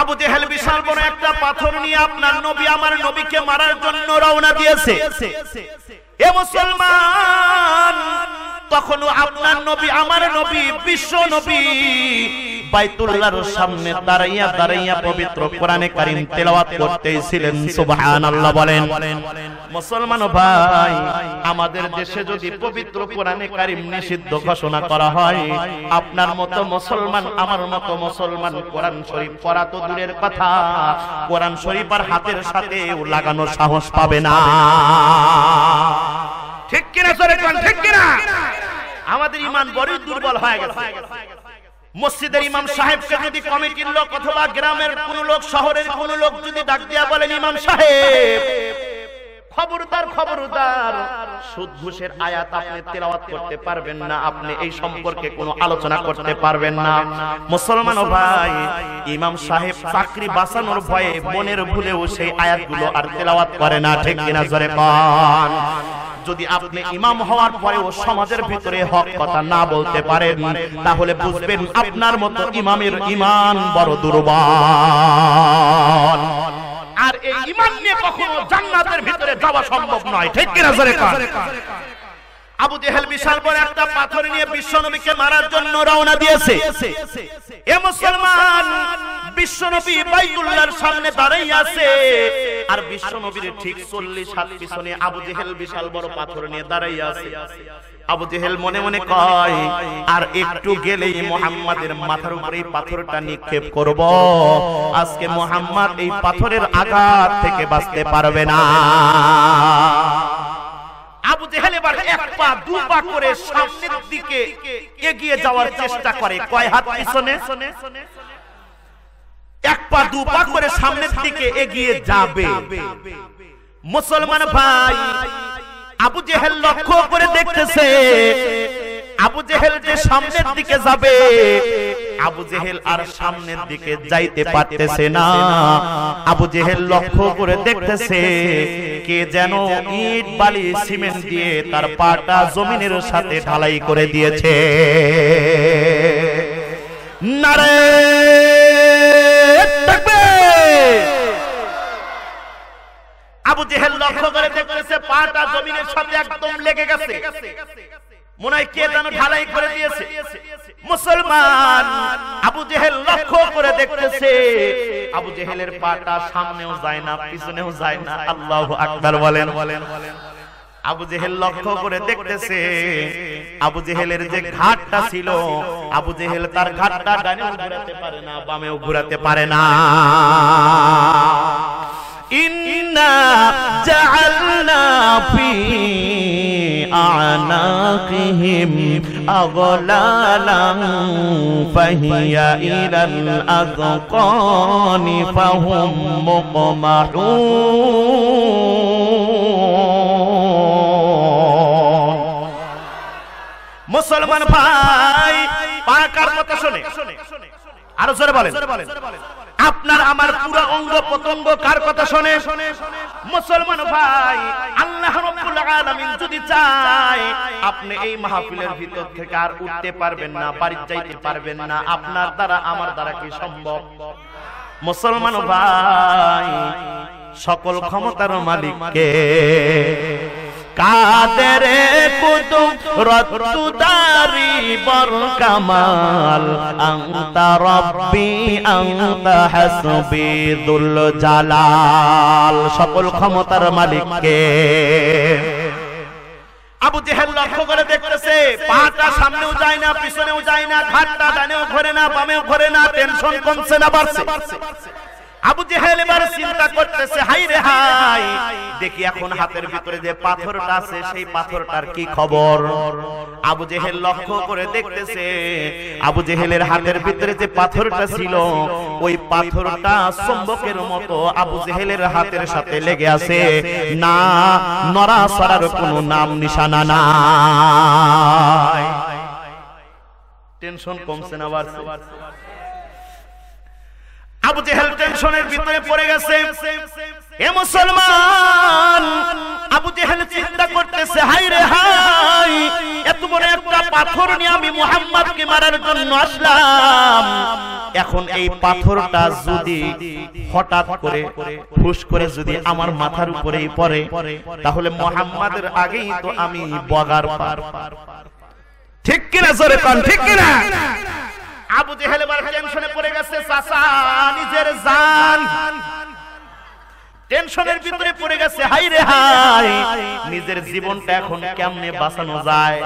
আবু জেহেল বিশাল বড় একটা পাথর নিয়ে আপনার নবী আমার নবীকে মারার জন্য রওনা দিয়েছে। এ মুসলমান, তখনও আপনার নবী আমার নবী বিশ্ব নবী বাইতুল্লাহর সামনে দাঁড়াইয়া দাঁড়াইয়া পবিত্র কোরআনে কারীম তেলাওয়াত করতেছিলেন। সুবহানাল্লাহ বলেন। মুসলমান ভাই, আমাদের দেশে যদি পবিত্র কোরআনে কারীম নিষিদ্ধ ঘোষণা করা হয়, আপনার মতো মুসলমান আমার মতো মুসলমান কোরআন শরীফ পড়া তো দূরের কথা, কোরআন শরীফ আর হাতের সাথে লাগানোর সাহস পাবে না। ঠিক কিনা জোরে কোন, ঠিক কিনা? আমাদের ঈমান বড়ই দুর্বল হয়ে গেছে। মসজিদের ইমাম সাহেবকে যদি কমিটির লোক অথবা গ্রামের কোন লোক, শহরের কোন লোক যদি ডাক দিয়া বলেন ইমাম সাহেব খবরদার খবরদার, সুদ ঘুষের আয়াত আপনি তেলাওয়াত করতে পারবেন না, আপনি এই সম্পর্কে কোনো আলোচনা করতে পারবেন না। মুসলমান ভাই, ইমাম সাহেব চাকরি বাঁচানোর ভয়ে মনের ভুলেও সেই আয়াতগুলো আর তেলাওয়াত করে না। ঠিক কিনা জোরে কোন। যদি আপনি ইমাম হওয়ার পরেও সমাজের ভিতরে হক কথা না বলতে পারেন, তাহলে বুঝবেন আপনার মতো ইমামের ঈমান বড় দুর্বল। আর এই ঈমান নিয়ে কখনো জান্নাতের ভিতরে যাওয়া সম্ভব নয়। ঠিক কিনা জোরে কোন। আবু জেহেল বিশাল বড় একটা পাথর নিয়ে বিশ্বনবীকে মারার জন্য রওনা দিয়েছে। এ মুসলমান, বিশ্বনবী বাইতুল্লাহর সামনে দাঁড়াই আছে, আর বিশ্বনবীর ঠিক 40 হাত পিছনে আবু জেহেল বিশাল বড় পাথর নিয়ে দাঁড়াই আছে। আবু জেহেল মনে মনে কয়, আর একটু গেলেই মুহাম্মাদের মাথার উপরে এই পাথরটা নিক্ষেপ করব, আজকে মুহাম্মদ এই পাথরের আঘাত থেকে বাঁচতে পারবে না। আবু জেহেল এবার এক পা দু পা করে সামনের দিকে এগিয়ে যাওয়ার চেষ্টা করে। কয় হাত পিছনে? এক পা দু পা করে সামনের দিকে এগিয়ে যাবে। মুসলমান ভাই, আবু জেহেল লক্ষ্য করে দেখতেছে আবু জেহেল যে সামনের দিকে যাবে, আবু জেহেল আর সামনের দিকে যাইতে পারতেছে না। আবু জেহেল লক্ষ্য করে দেখতেছে কে যেন ইট বালি সিমেন্ট দিয়ে তার পাটা জমিনের সাথে ঢালাই করে দিয়েছে। নারে তাকবীর। আবু জেহেল লক্ষ্য করে দেখতেছে পাটা জমিনের সাথে একদম লেগে গেছে, মনে হয় কে যেন ঢালাই করে দিয়েছে। মুসলমান, আবু জেহেল লক্ষ্য করে দেখতেছে আবু জেহেলের পাটা সামনেও যায় না পিছনেও যায় না। আল্লাহু আকবার বলেন। আবু জেহেল লক্ষ্য করে দেখতেছে আবু জেহেলের যে ঘাটটা ছিল, আবু জেহেল তার ঘাটটা ডানেও ঘোরাতে পারে না বামেও ঘোরাতে পারে না। ইন্না জাআলনা ফি আ'নাকিহিম আগলালান ফাহিয়া ইলাল আযকানি ফাহুম মুকমাহুন। মুসলমান ভাই, পাকার কথা শুনে আরো জোরে বলেন। আপনার আমার পুরো অঙ্গ প্রত্যঙ্গ কার কথা শুনে? মুসলমান ভাই, আল্লাহ রাব্বুল আলামিন যদি চায় আপনি এই মাহফিলের ভিতর থেকে আর উঠতে পারবেন না, বাড়ি যাইতে পারবেন না। আপনার দ্বারা আমার দ্বারা কি সম্ভব? মুসলমান ভাই, সকল ক্ষমতার মালিককে কাদের কুদরত তুদারি বর কামাল আনতা রব্বি আনতা হাসবি যুল জালাল। সকল ক্ষমতার মালিককে। আবু জেহেল লক্ষ্য করে দেখতেছে, পাটা সামনেও যায় না, পিছনেও যায় না, ঘাটটা ডানেও ঘোরে না, বামেও ঘোরে না। টেনশন কমছে না বাড়ছে? আবু জেহেল এবার চিন্তা করতেছে, হাই রে হাই, দেখি এখন হাতের ভিতরে যে পাথরটা আছে সেই পাথরটার কি খবর। আবু জেহেল লক্ষ্য করে দেখতেছে, আবু জেহেলের হাতের ভিতরে যে পাথরটা ছিল ওই পাথরটা চুম্বকের মতো আবু জেহেলের হাতের সাথে লেগে আছে, না নড়াচড়ার কোনো নাম নিশানা নাই। টেনশন কমছে না বাড়ছে? আবু জেহেল টেনশনের ভিতরে পড়ে গেছে। এ মুসলমান, আবু জেহেল চিন্তা করতেছে, হাই রে হাই, এত বড় একটা পাথর নিয়ে আমি মুহাম্মদকে মারার জন্য আসলাম। এখন এই পাথরটা যদি হঠাৎ করে ফুস করে যদি আমার মাথার উপরেই পড়ে, তাহলে মুহাম্মাদের আগেই তো আমি বগার পার। ঠিক কিনা জোরে কোন, ঠিক কিনা? আবু জেহেল এবার টেনশনে পড়ে গেছে, চাচা নিজের জান টেনশনের ভিতরে পড়ে গেছে, হাই রে হাই, নিজের জীবনটা এখন কেমনে বাঁচানো যায়?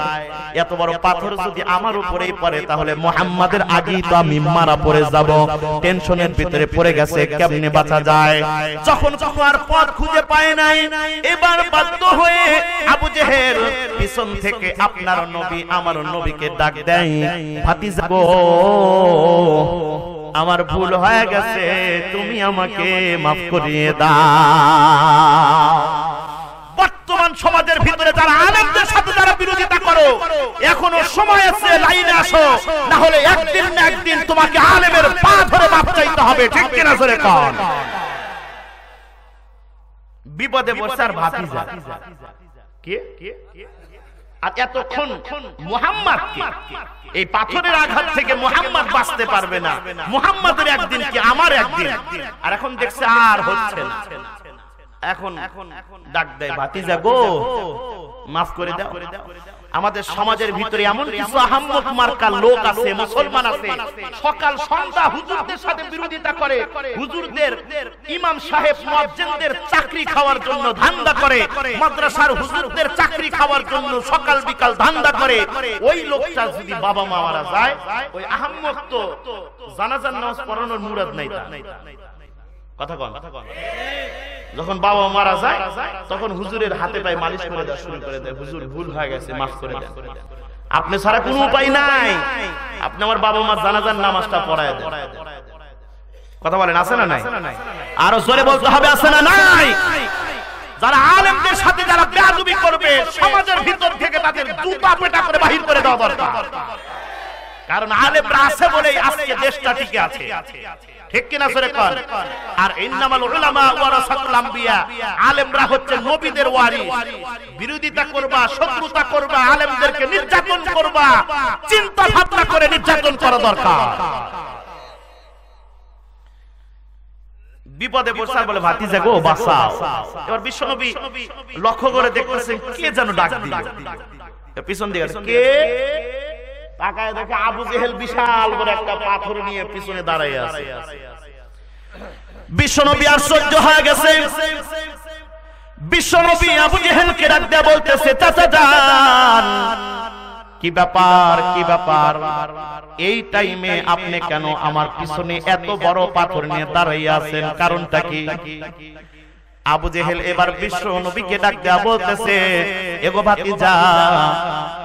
এত বড় পাথর যদি আমার উপরেই পড়ে তাহলে মুহাম্মাদের আগেই তো আমি মারা পড়ে যাব। টেনশনের ভিতরে পড়ে গেছে, কেমনে বাঁচা যায়? যখন আর পথ খুঁজে পায় নাই, এবার বাধ্য হয়ে আবু জেহেল পিছন থেকে আপনার নবী আমার নবীকে ডাক দেয়, ভাতিজা গো, আমার ভুল হয়ে গেছে, তুমি আমাকে মাফ করিয়ে দাও। বর্তমান সমাজের ভিতরে যারা আলেমদের সাথে যারা বিরোধিতা করো, এখনো সময় আছে, লাইনে আসো, না হলে একদিন না একদিন তোমাকে আলেমের পা ধরে মাফ চাইতে হবে। ঠিক কিনা জোরে কোন? বিপদে পড়ছে আর ভাতিজা কে? আর এতক্ষণ মুহাম্মদকে এই পাথরের আঘাত থেকে মুহাম্মদ বাঁচতে পারবে না, মুহাম্মদের একদিন কি আমার একদিন। আর এখন দেখছে আর হচ্ছে না, এখন ডাক দেয়, ভাতিজা গো, মাফ করে দাও। আমাদের সমাজের ভিতরে এমন কিছু আহাম্মক মার্কা লোক আছে, মুসলমান আছে, সকাল সন্ধ্যা হুজুরদের সাথে বিরোধিতা করে, হুজুরদের ইমাম সাহেব মুয়াজ্জিনদের চাকরি খাওয়ার জন্য ধান্দা করে, মাদ্রাসার হুজুরদের চাকরি খাওয়ার জন্য সকাল বিকাল ধান্দা করে। ওই লোকটা যদি বাবা মা মারা যায়, ওই আহাম্মক তো জানাজার নামাজ পড়ানোর মুরাদ নাই তার। কথা কন? যখন বাবা মারা যায় তখন হুজুরের হাতে পায়ে মালিশ করে দেওয়া শুরু করে দেয়, হুজুর ভুল হয়ে গেছে, মাফ করে দেন। আপনি ছাড়া কোনো উপায় নাই, আপনি আমার বাবা মা জানাজার নামাজটা পড়ায় দেন। কথা বলেন, আছে না নাই? আরো জোরে বলতে হবে, আছে না নাই? যারা আলেমদের সাথে যারা বেয়াদবি করবে, সমাজের ভিতর থেকে তাদের জুতা পেটা করে বাহির করে দেওয়া দরকার। কারণ আলেমরা আছে বলেই আজকে দেশটা টিকে আছে। ঠিক কিনা জোরে কোন? আর ইন্নামাল উলামা ওয়ারাসাতুল আম্বিয়া, আলেমরা হচ্ছে নবীদের ওয়ারিস। বিরোধিতা করবা, শত্রুতা করবা, আলেমদেরকে নির্যাতন করবা, চিন্তা ভাবনা করে নির্যাতন করা দরকার। বিপদে পড়ছে বলে, ভাতিজা গো, বাঁচাও। এবার বিশ্বনবী লক্ষ্য করে দেখতেছেন, কে যেন ডাক দিল পিছন দিকে। কে? তাকায় দেখে আবু জেহেল বিশাল বড় একটা পাথর নিয়ে পিছনে দাঁড়ায় আছে। বিশ্বনবী আশ্চর্য হয়ে গেছে। বিশ্বনবী আবু জেহেলকে ডাক দিয়ে বলতেছে, চাচা যান, কি ব্যাপার, কি ব্যাপার? এই টাইমে আপনি কেন আমার পিছনে এত বড় পাথর নিয়ে দাঁড়াইয়া আছেন? কারণটা কি? আবু জেহেল এবার বিশ্ব নবীকে ডাক দেয়া বলতেছে, এগো ভাতিজা,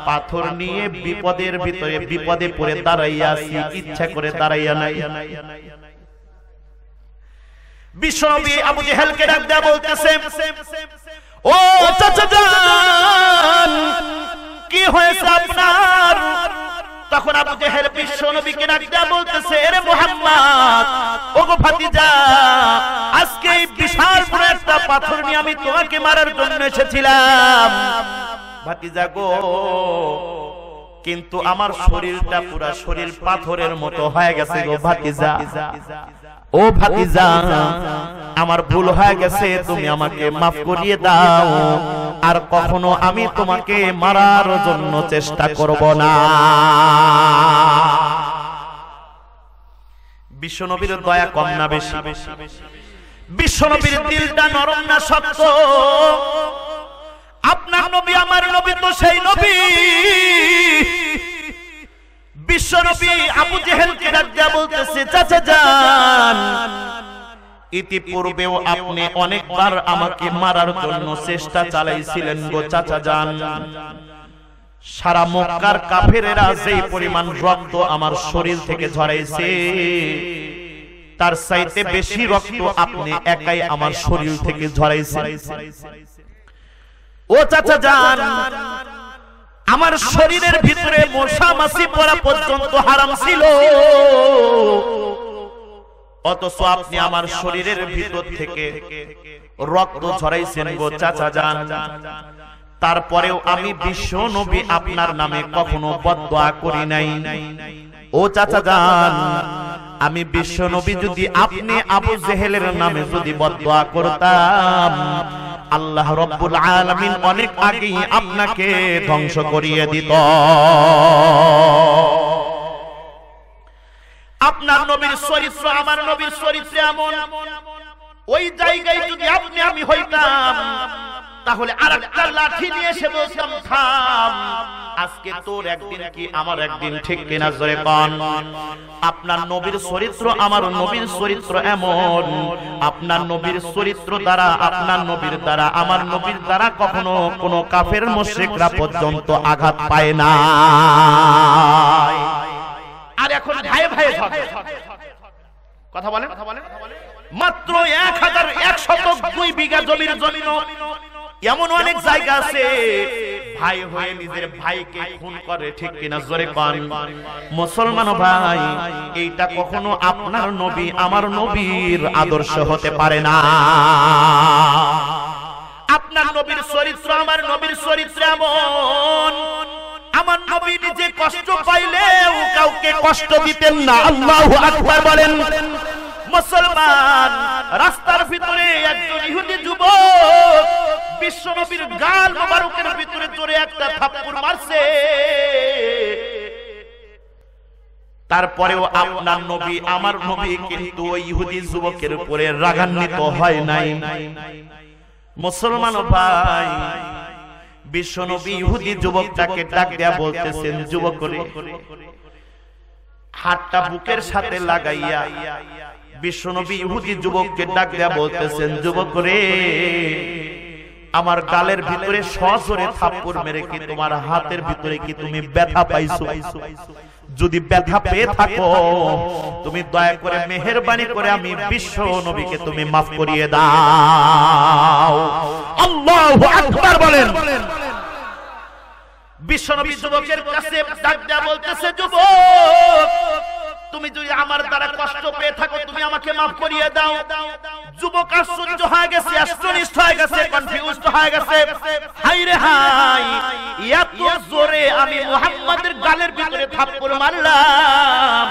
পাথর নিয়ে বিপদের ভিতরে বিপদে পড়ে দাঁড়াইয়া আছি, ইচ্ছা করে দাঁড়াইয়া নাই। বিশ্ব নবী আবু জেহেলকে ডাক দেয়া বলতেছে, ও চাচা যান, কি হয়েছে আপনার? তখন আবু জেহেল বিশ্ব নবীকে ডাক দেয়া বলতেছে, এরে মুহাম্মদ, ওগো ভাতিজা, আজকে এই বিশাল বড় একটা পাথর নিয়ে আমি তোমাকে মারার জন্য এসেছিলাম ভাতিজা গো, কিন্তু আমার শরীরটা পুরা শরীর পাথরের মতো হয়ে গেছে গো ভাতিজা। ও ভাতিজা, আমার ভুল হয়ে গেছে, তুমি আমাকে মাফ করিয়ে দাও, আর কখনো আমি তোমাকে মারার জন্য চেষ্টা করব না। বিশ্বনবীর দয়া কম না বেশি? বিশ্বনবীর দিলটা নরম না শক্ত? আপনার নবী আমার নবী তো সেই নবী। বিশ্বনবী আবু জেহেলকে ডাক দিয়া বলতেছে, চাচা যান, ইতিপূর্বেও আপনি অনেকবার আমাকে মারার জন্য চেষ্টা চালাইছিলেন গো চাচা যান। সারা মক্কার কাফেরেরা যেই পরিমাণ রক্ত আমার শরীর থেকে ঝরাইছে, তার চাইতে বেশি রক্ত আপনি একাই আমার শরীর থেকে ঝরাইছেন। ও চাচা যান, আমার শরীরের ভিতরে মশা মাছি পড়া পর্যন্ত হারাম ছিল, অথচ আপনি আমার শরীরের ভিতর থেকে রক্ত ঝরাইছেন গো চাচা যান। তারপরেও আমি বিশ্ব নবী আপনার নামে কখনো বদদোয়া করি নাই। ও চাচা যান, আমি বিশ্ব নবী যদি আপনি আবু জেহেলের নামে যদি বদদোয়া করতাম, আল্লাহ রব্বুল আলামিন অনেক আগেই আপনাকে ধ্বংস করিয়ে দিত। আপনার নবীর চরিত্র আমার নবীর চরিত্র এমন, ওই জায়গায় যদি আপনি আমি হইতাম, তাহলে আরেকটা লাঠি নিয়ে এসে বলতাম, থাম, আজকে তোর একদিন কি আমার একদিন, ঠিক কিনা জোরে কোন? আপনার নবীর চরিত্র আমার নবীর চরিত্র এমন, আপনার নবীর চরিত্র দ্বারা, আপনার নবীর দ্বারা, আমার নবীর দ্বারা কখনো কোনো কাফের মুশরিকরা পর্যন্ত আঘাত পায় না। আর এখন ভাই ভাই কথা বলেন, মাত্র 1102 বিঘা জমির জন্য এমন অনেক জায়গা আছে ভাই হয়ে নিজের ভাইকে খুন করে, ঠিক কিনা জোরে কোন? মুসলমান ভাই, এইটা কখনো আপনার নবী আমার নবীর আদর্শ হতে পারে না। আপনার নবীর চরিত্র আমার নবীর চরিত্র এমন, আমার নবী নিজে কষ্ট পাইলেও কাউকে কষ্ট দিতেন না। আল্লাহু আকবার বলেন। মুসলমান, রাস্তার ভিতরে একজন ইহুদি যুবক বিশ্ব নবীর গাল মোবারকের ভিতরে জোরে একটা থাপ্পড় মারছে, তারপরেও আপনার নবী আমার নবী কিন্তু ওই ইহুদি যুবকের উপরে রাগান্বিত হয় নাই। মুসলমান ভাই, বিশ্ব নবী ইহুদি যুবকটাকে ডাক দেয়া বলতেছেন, যুবক রে, হাতটা বুকের সাথে লাগাইয়া বিশ্বনবী ইহুদি যুবককে ডাক দেয়া বলতেছেন, যুবক রে, আমার গালের ভিতরে সজোরে থাপ্পড় মেরে কি তোমার হাতের ভিতরে কি তুমি ব্যথা পাইছো? যদি ব্যথা পেয়ে থাকো, তুমি দয়া করে মেহেরবানি করে আমি বিশ্ব নবীকে তুমি মাফ করিয়ে দাও। আল্লাহু আকবার বলেন। বিশ্ব নবী যুবকের কাছে ডাক দেয়া বলতেছে, যুবক, তুমি যদি আমার দ্বারা কষ্ট পেয়ে থাকো, তুমি আমাকে মাফ করিয়ে দাও। যুবক আশ্চর্য হয়ে গেছে, অ্যাস্টনিশড হয়ে গেছে, কনফিউজড হয়ে গেছে। হাই রে হাই, এত জোরে আমি মুহাম্মাদের গালের ভিতরে থাপ্পড় মারলাম,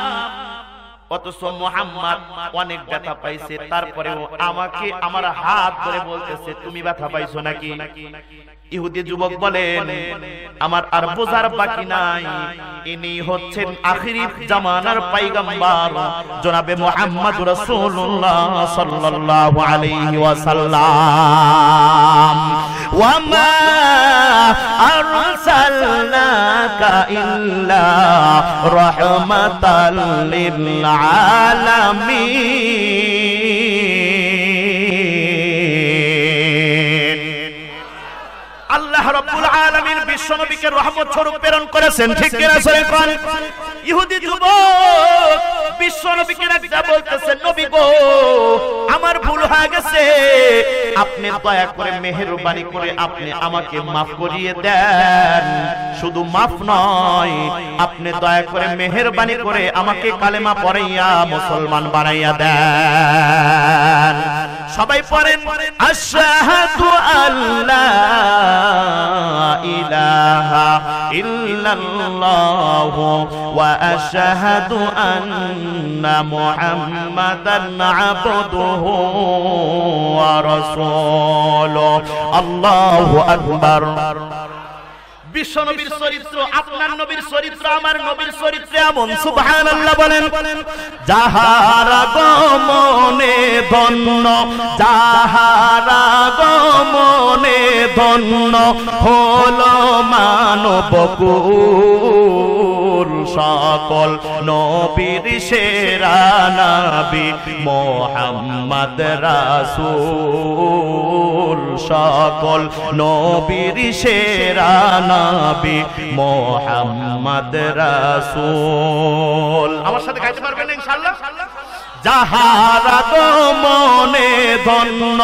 অথচ মুহাম্মদ অনেক ব্যথা পাইছে, তারপরেও আমাকে আমার হাত ধরে বলতেছে, তুমি ব্যথা পাইছো নাকি? ইহুদি যুবক বলেন, আমার আর বোঝার বাকি নাই, ইনি হচ্ছেন আখিরি জামানার পয়গম্বর জনাবে মুহাম্মদ রাসূলুল্লাহ সাল্লাল্লাহু আলাইহি ওয়াসাল্লাম। ওয়া মা আরসালনাকা ইল্লা রাহমাতাল লিল আলামিন। আল্লাহ রাব্বুল আলামিন বিশ্বনবীকে রহমত স্বরূপ প্রেরণ করেছেন, ঠিক কিনা জোরে কোন? ইহুদি যুবক বিশ্বনবীকে ডাকতে বলতেছেন, নবী গো, আমার ভুল হয়ে গেছে, আপনি দয়া করে মেহেরবানি করে আপনি আমাকে মাফ করিয়ে দেন। শুধু মাফ নয়, আপনি দয়া করে মেহেরবানি করে আমাকে কালেমা পড়াইয়া মুসলমান বানাইয়া দেন। সবাই পড়েন আশহাদু আল্লা ইলাহা ইল্লাল্লাহ ওয়া আশহাদু আন্না মুহাম্মাদান আবদুহু ওয়া রাসূলুহু আল্লাহু আকবার। বিশ্বনবীর চরিত্র, আপনার নবীর চরিত্র, আমার নবীর চরিত্র এমন, সুবহানাল্লাহ বলেন। যাহারা গমনে ধন্য, যাহারা গমনে ধন্য হলো মানবকুল, সকল নবীর সেরা নবী মুহাম্মদ রাসূল, সকল নবীর সেরা নবী মুহাম্মদ রাসূল। আমার সাথে গাইতে পারবেন ইনশাআল্লাহ? যাহারা গমনে ধন্য,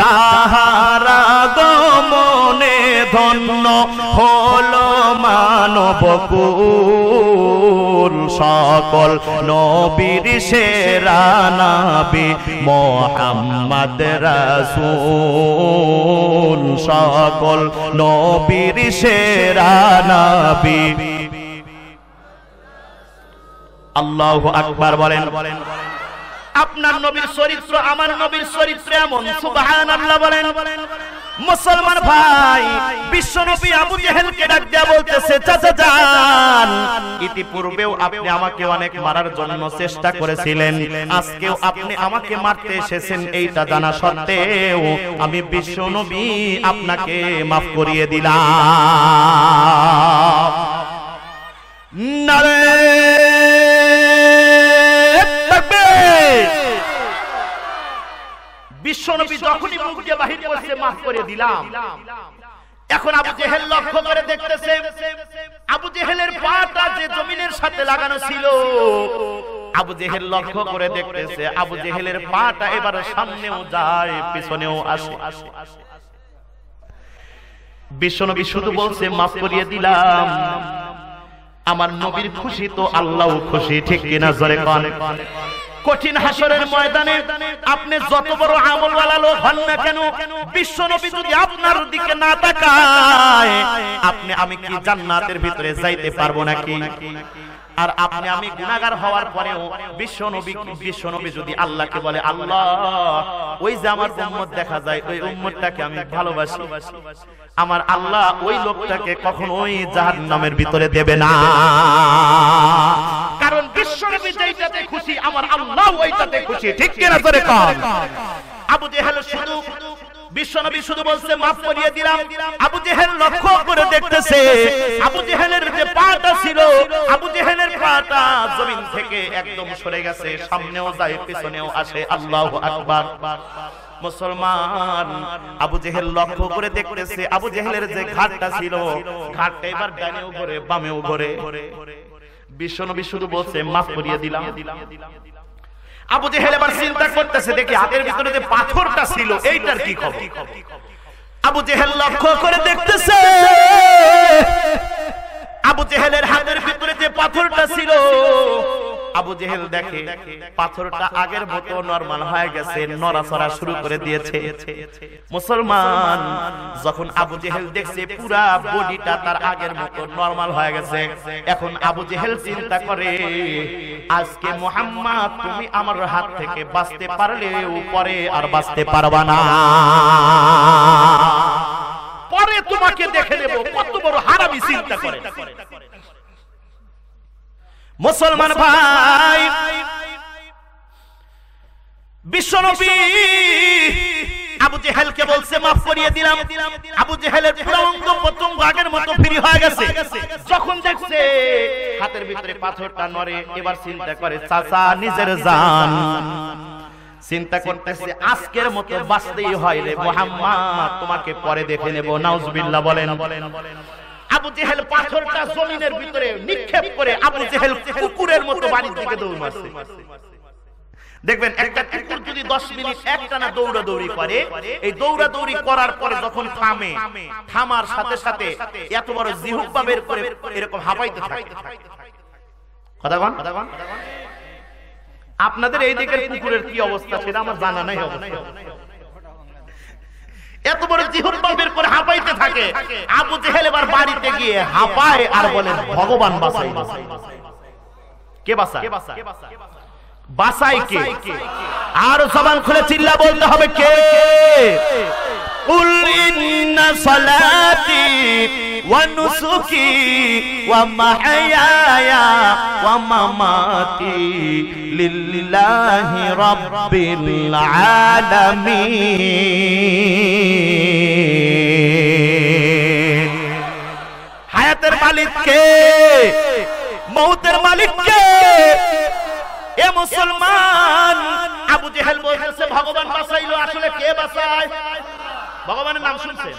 যাহারা গমনে ধন্য হলো মানবকুল, সকল নবীর সেরা নবী মুহাম্মদ রাসূল, সকল নবীর সেরা নবী। আল্লাহু আকবার বলেন। আপনার নবীর চরিত্র, আমার নবীর চরিত্র এমন, সুবহানাল্লাহ বলেন। মুসলমান ভাই, বিশ্ব নবী আবু জেহেলকে ডাক দিয়া বলতেছে, চাচা যান, ইতিপূর্বেও আপনি আমাকে অনেক মারার জন্য চেষ্টা করেছিলেন, আজকেও আপনি আমাকে মারতে এসেছেন, এইটা জানা সত্ত্বেও আমি বিশ্ব নবী আপনাকে মাফ করিয়ে দিলাম। নারে বিশ্বনবী যখনই মুখ দিয়ে বাহির করছে, মাফ করে দিলাম। এখন আবু জেহেল লক্ষ্য করে দেখতেছে, আবু জেহেলের পাটা যে জমিনের সাথে লাগানো ছিল, আবু জেহেল লক্ষ্য করে দেখতেছে আবু জেহেলের পাটা এবার সামনেও যায়, পিছনেও আসে। বিশ্বনবী শুধু বলছে, মাফ করিয়ে দিলাম। আমার নবীর খুশি তো আল্লাহও খুশি, ঠিক কিনা জোরে কোন? কঠিন হাসরের ময়দানে আপনি যত বড় আমলওয়ালা লোক হন না কেন, বিশ্ব নবী যদি আপনার দিকে না তাকায়, আমি কি জান্নাতের ভিতরে যাইতে পারবো নাকি? আর আপনি আমি গুনাহগার হওয়ার পরেও বিশ্ব নবী যদি আল্লাহকে বলে, আল্লাহ ওই যে আমার উম্মত দেখা যায়, ওই উম্মতটাকে আমি ভালোবাসি, আমার আল্লাহ ওই লোকটাকে কখনোই জাহান্নামের ভিতরে দেবে না। কারণ বিশ্ব নবী যেটাতে খুশি, আমার আল্লাহ ওইটাতে খুশি, ঠিক কিনা জোরে কোন? আবু জেহেল শুধু, বিশ্বনবী শুধু বলছে মাফ করিয়ে দিলাম। আবু জেহেল লক্ষ্য করে দেখতেছে, আবু জেহেলের যে পাটা ছিল, আবু জেহেলের পাটা জমিন থেকে একদম সরে গেছে, সামনেও যায়, পিছনেও আসে। আল্লাহু আকবার। মুসলমান, আবু জেহেল লক্ষ্য করে দেখতেছে, আবু জেহেলের যে ঘাটটা ছিল, ঘাটটা এবার ডানেও ঘোরে, বামেও ঘোরে। বিশ্বনবী শুধু বলছে মাফ করিয়ে দিলাম। আবু জেহেল এবার চিন্তা করতেছে, দেখি হাতের ভিতরে যে পাথরটা ছিল, এইটার কি খবর? আবু জেহেল লক্ষ্য করে দেখতেছে, আবু জেহেলের হাতের ভিতরে যে পাথরটা ছিল, আবু জেহেল দেখে পাথরটা আগের মতো নরমাল হয়ে গেছে, নড়াচড়া শুরু করে দিয়েছে। মুসলমান, যখন আবু জেহেল দেখছে পুরা বডিটা তার আগের মতো নরমাল হয়ে গেছে, এখন আবু জেহেল চিন্তা করে, আজকে মুহাম্মদ তুমি আমার হাত থেকে বাঁচতে পারলেও পরে আর বাঁচতে পারবা না, পরে তোমাকে দেখে নেব। কত বড় হারামি চিন্তা করে। মুসলমান ভাই, বিশ্বনবী আবু জেহেলকে বলছে মাফ করিয়ে দিলাম। আবু জেহেলের পুরো অঙ্গ প্রত্যঙ্গ আগের মতো ফ্রি হয়ে গেছে। যখন দেখছে হাতের ভিতরে পাথরটা নড়ে, এবার চিন্তা করে, চাচা নিজের জান, চিন্তা করতেছে আজকের মতো বাঁচতেই হয় রে মুহাম্মদ, তোমাকে পরে দেখে নেব। নাউজুবিল্লাহ বলেন। আবু জেহেল পাথরটা জমিনের ভিতরে নিক্ষেপ করে আবু জেহেল কুকুরের মতো বাড়ির দিকে দৌড় মারছে। দেখবেন একটা কুকুর যদি 10 মিনিট একটানা দৌড়াদৌড়ি করে, এই দৌড়াদৌড়ি করার পরে যখন থামে, থামার সাথে সাথে এত বড় জিহ্বা বের করে এরকম হাঁপাইতে থাকে। কথা বল। আপনাদের এই দিকের কুকুরের কি অবস্থা সেটা আমার জানা নাই। এত বড় জিহ্বা বের করে হাঁপাইতে থাকে। আবু জেহেল এবার বাড়িতে গিয়ে হাঁপায় আর বলে ভগবান বাঁচাই। কে বাঁচায়? বাঁচাই কে? আর জবান খুলে চিল্লা বলতে হবে কে? কুল ইন্না সালাতি ওয়া নুসুকি ওয়া মাহইয়ায়া ওয়া মামাতি লিল্লাহি রাব্বিল আলামিন। হায়াতের মালিক কে? মৌতের মালিক কে? এ মুসলমান, আবু জেহেল বলতেছে ভগবান বাঁচাইলো, আসলে কে বাঁচায়? ভগবানের নাম শুনছেন?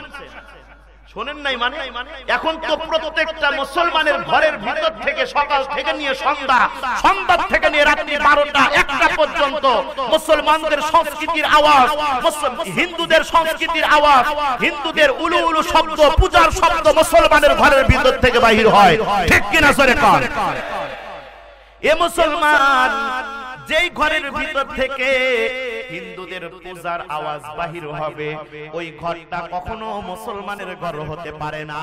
শোনেন নাই মানে? এখন তো প্রত্যেকটা মুসলমানের ঘরের ভিতর থেকে সকাল থেকে নিয়ে সন্ধ্যা থেকে নিয়ে রাত্রি 12টা 1টা পর্যন্ত মুসলমানদের সংস্কৃতির আওয়াজ, হিন্দুদের সংস্কৃতির আওয়াজ, হিন্দুদের উলু উলু শব্দ, পূজার শব্দ মুসলমানের ঘরের ভিতর থেকে বাহির হয়। ঠিক কিনা সরে কান? এ মুসলমান, যেই ঘরের ভিতর থেকে হিন্দুদের পূজার আওয়াজ বাহির হবে, ওই ঘরটা কখনো মুসলমানের ঘর হতে পারে না।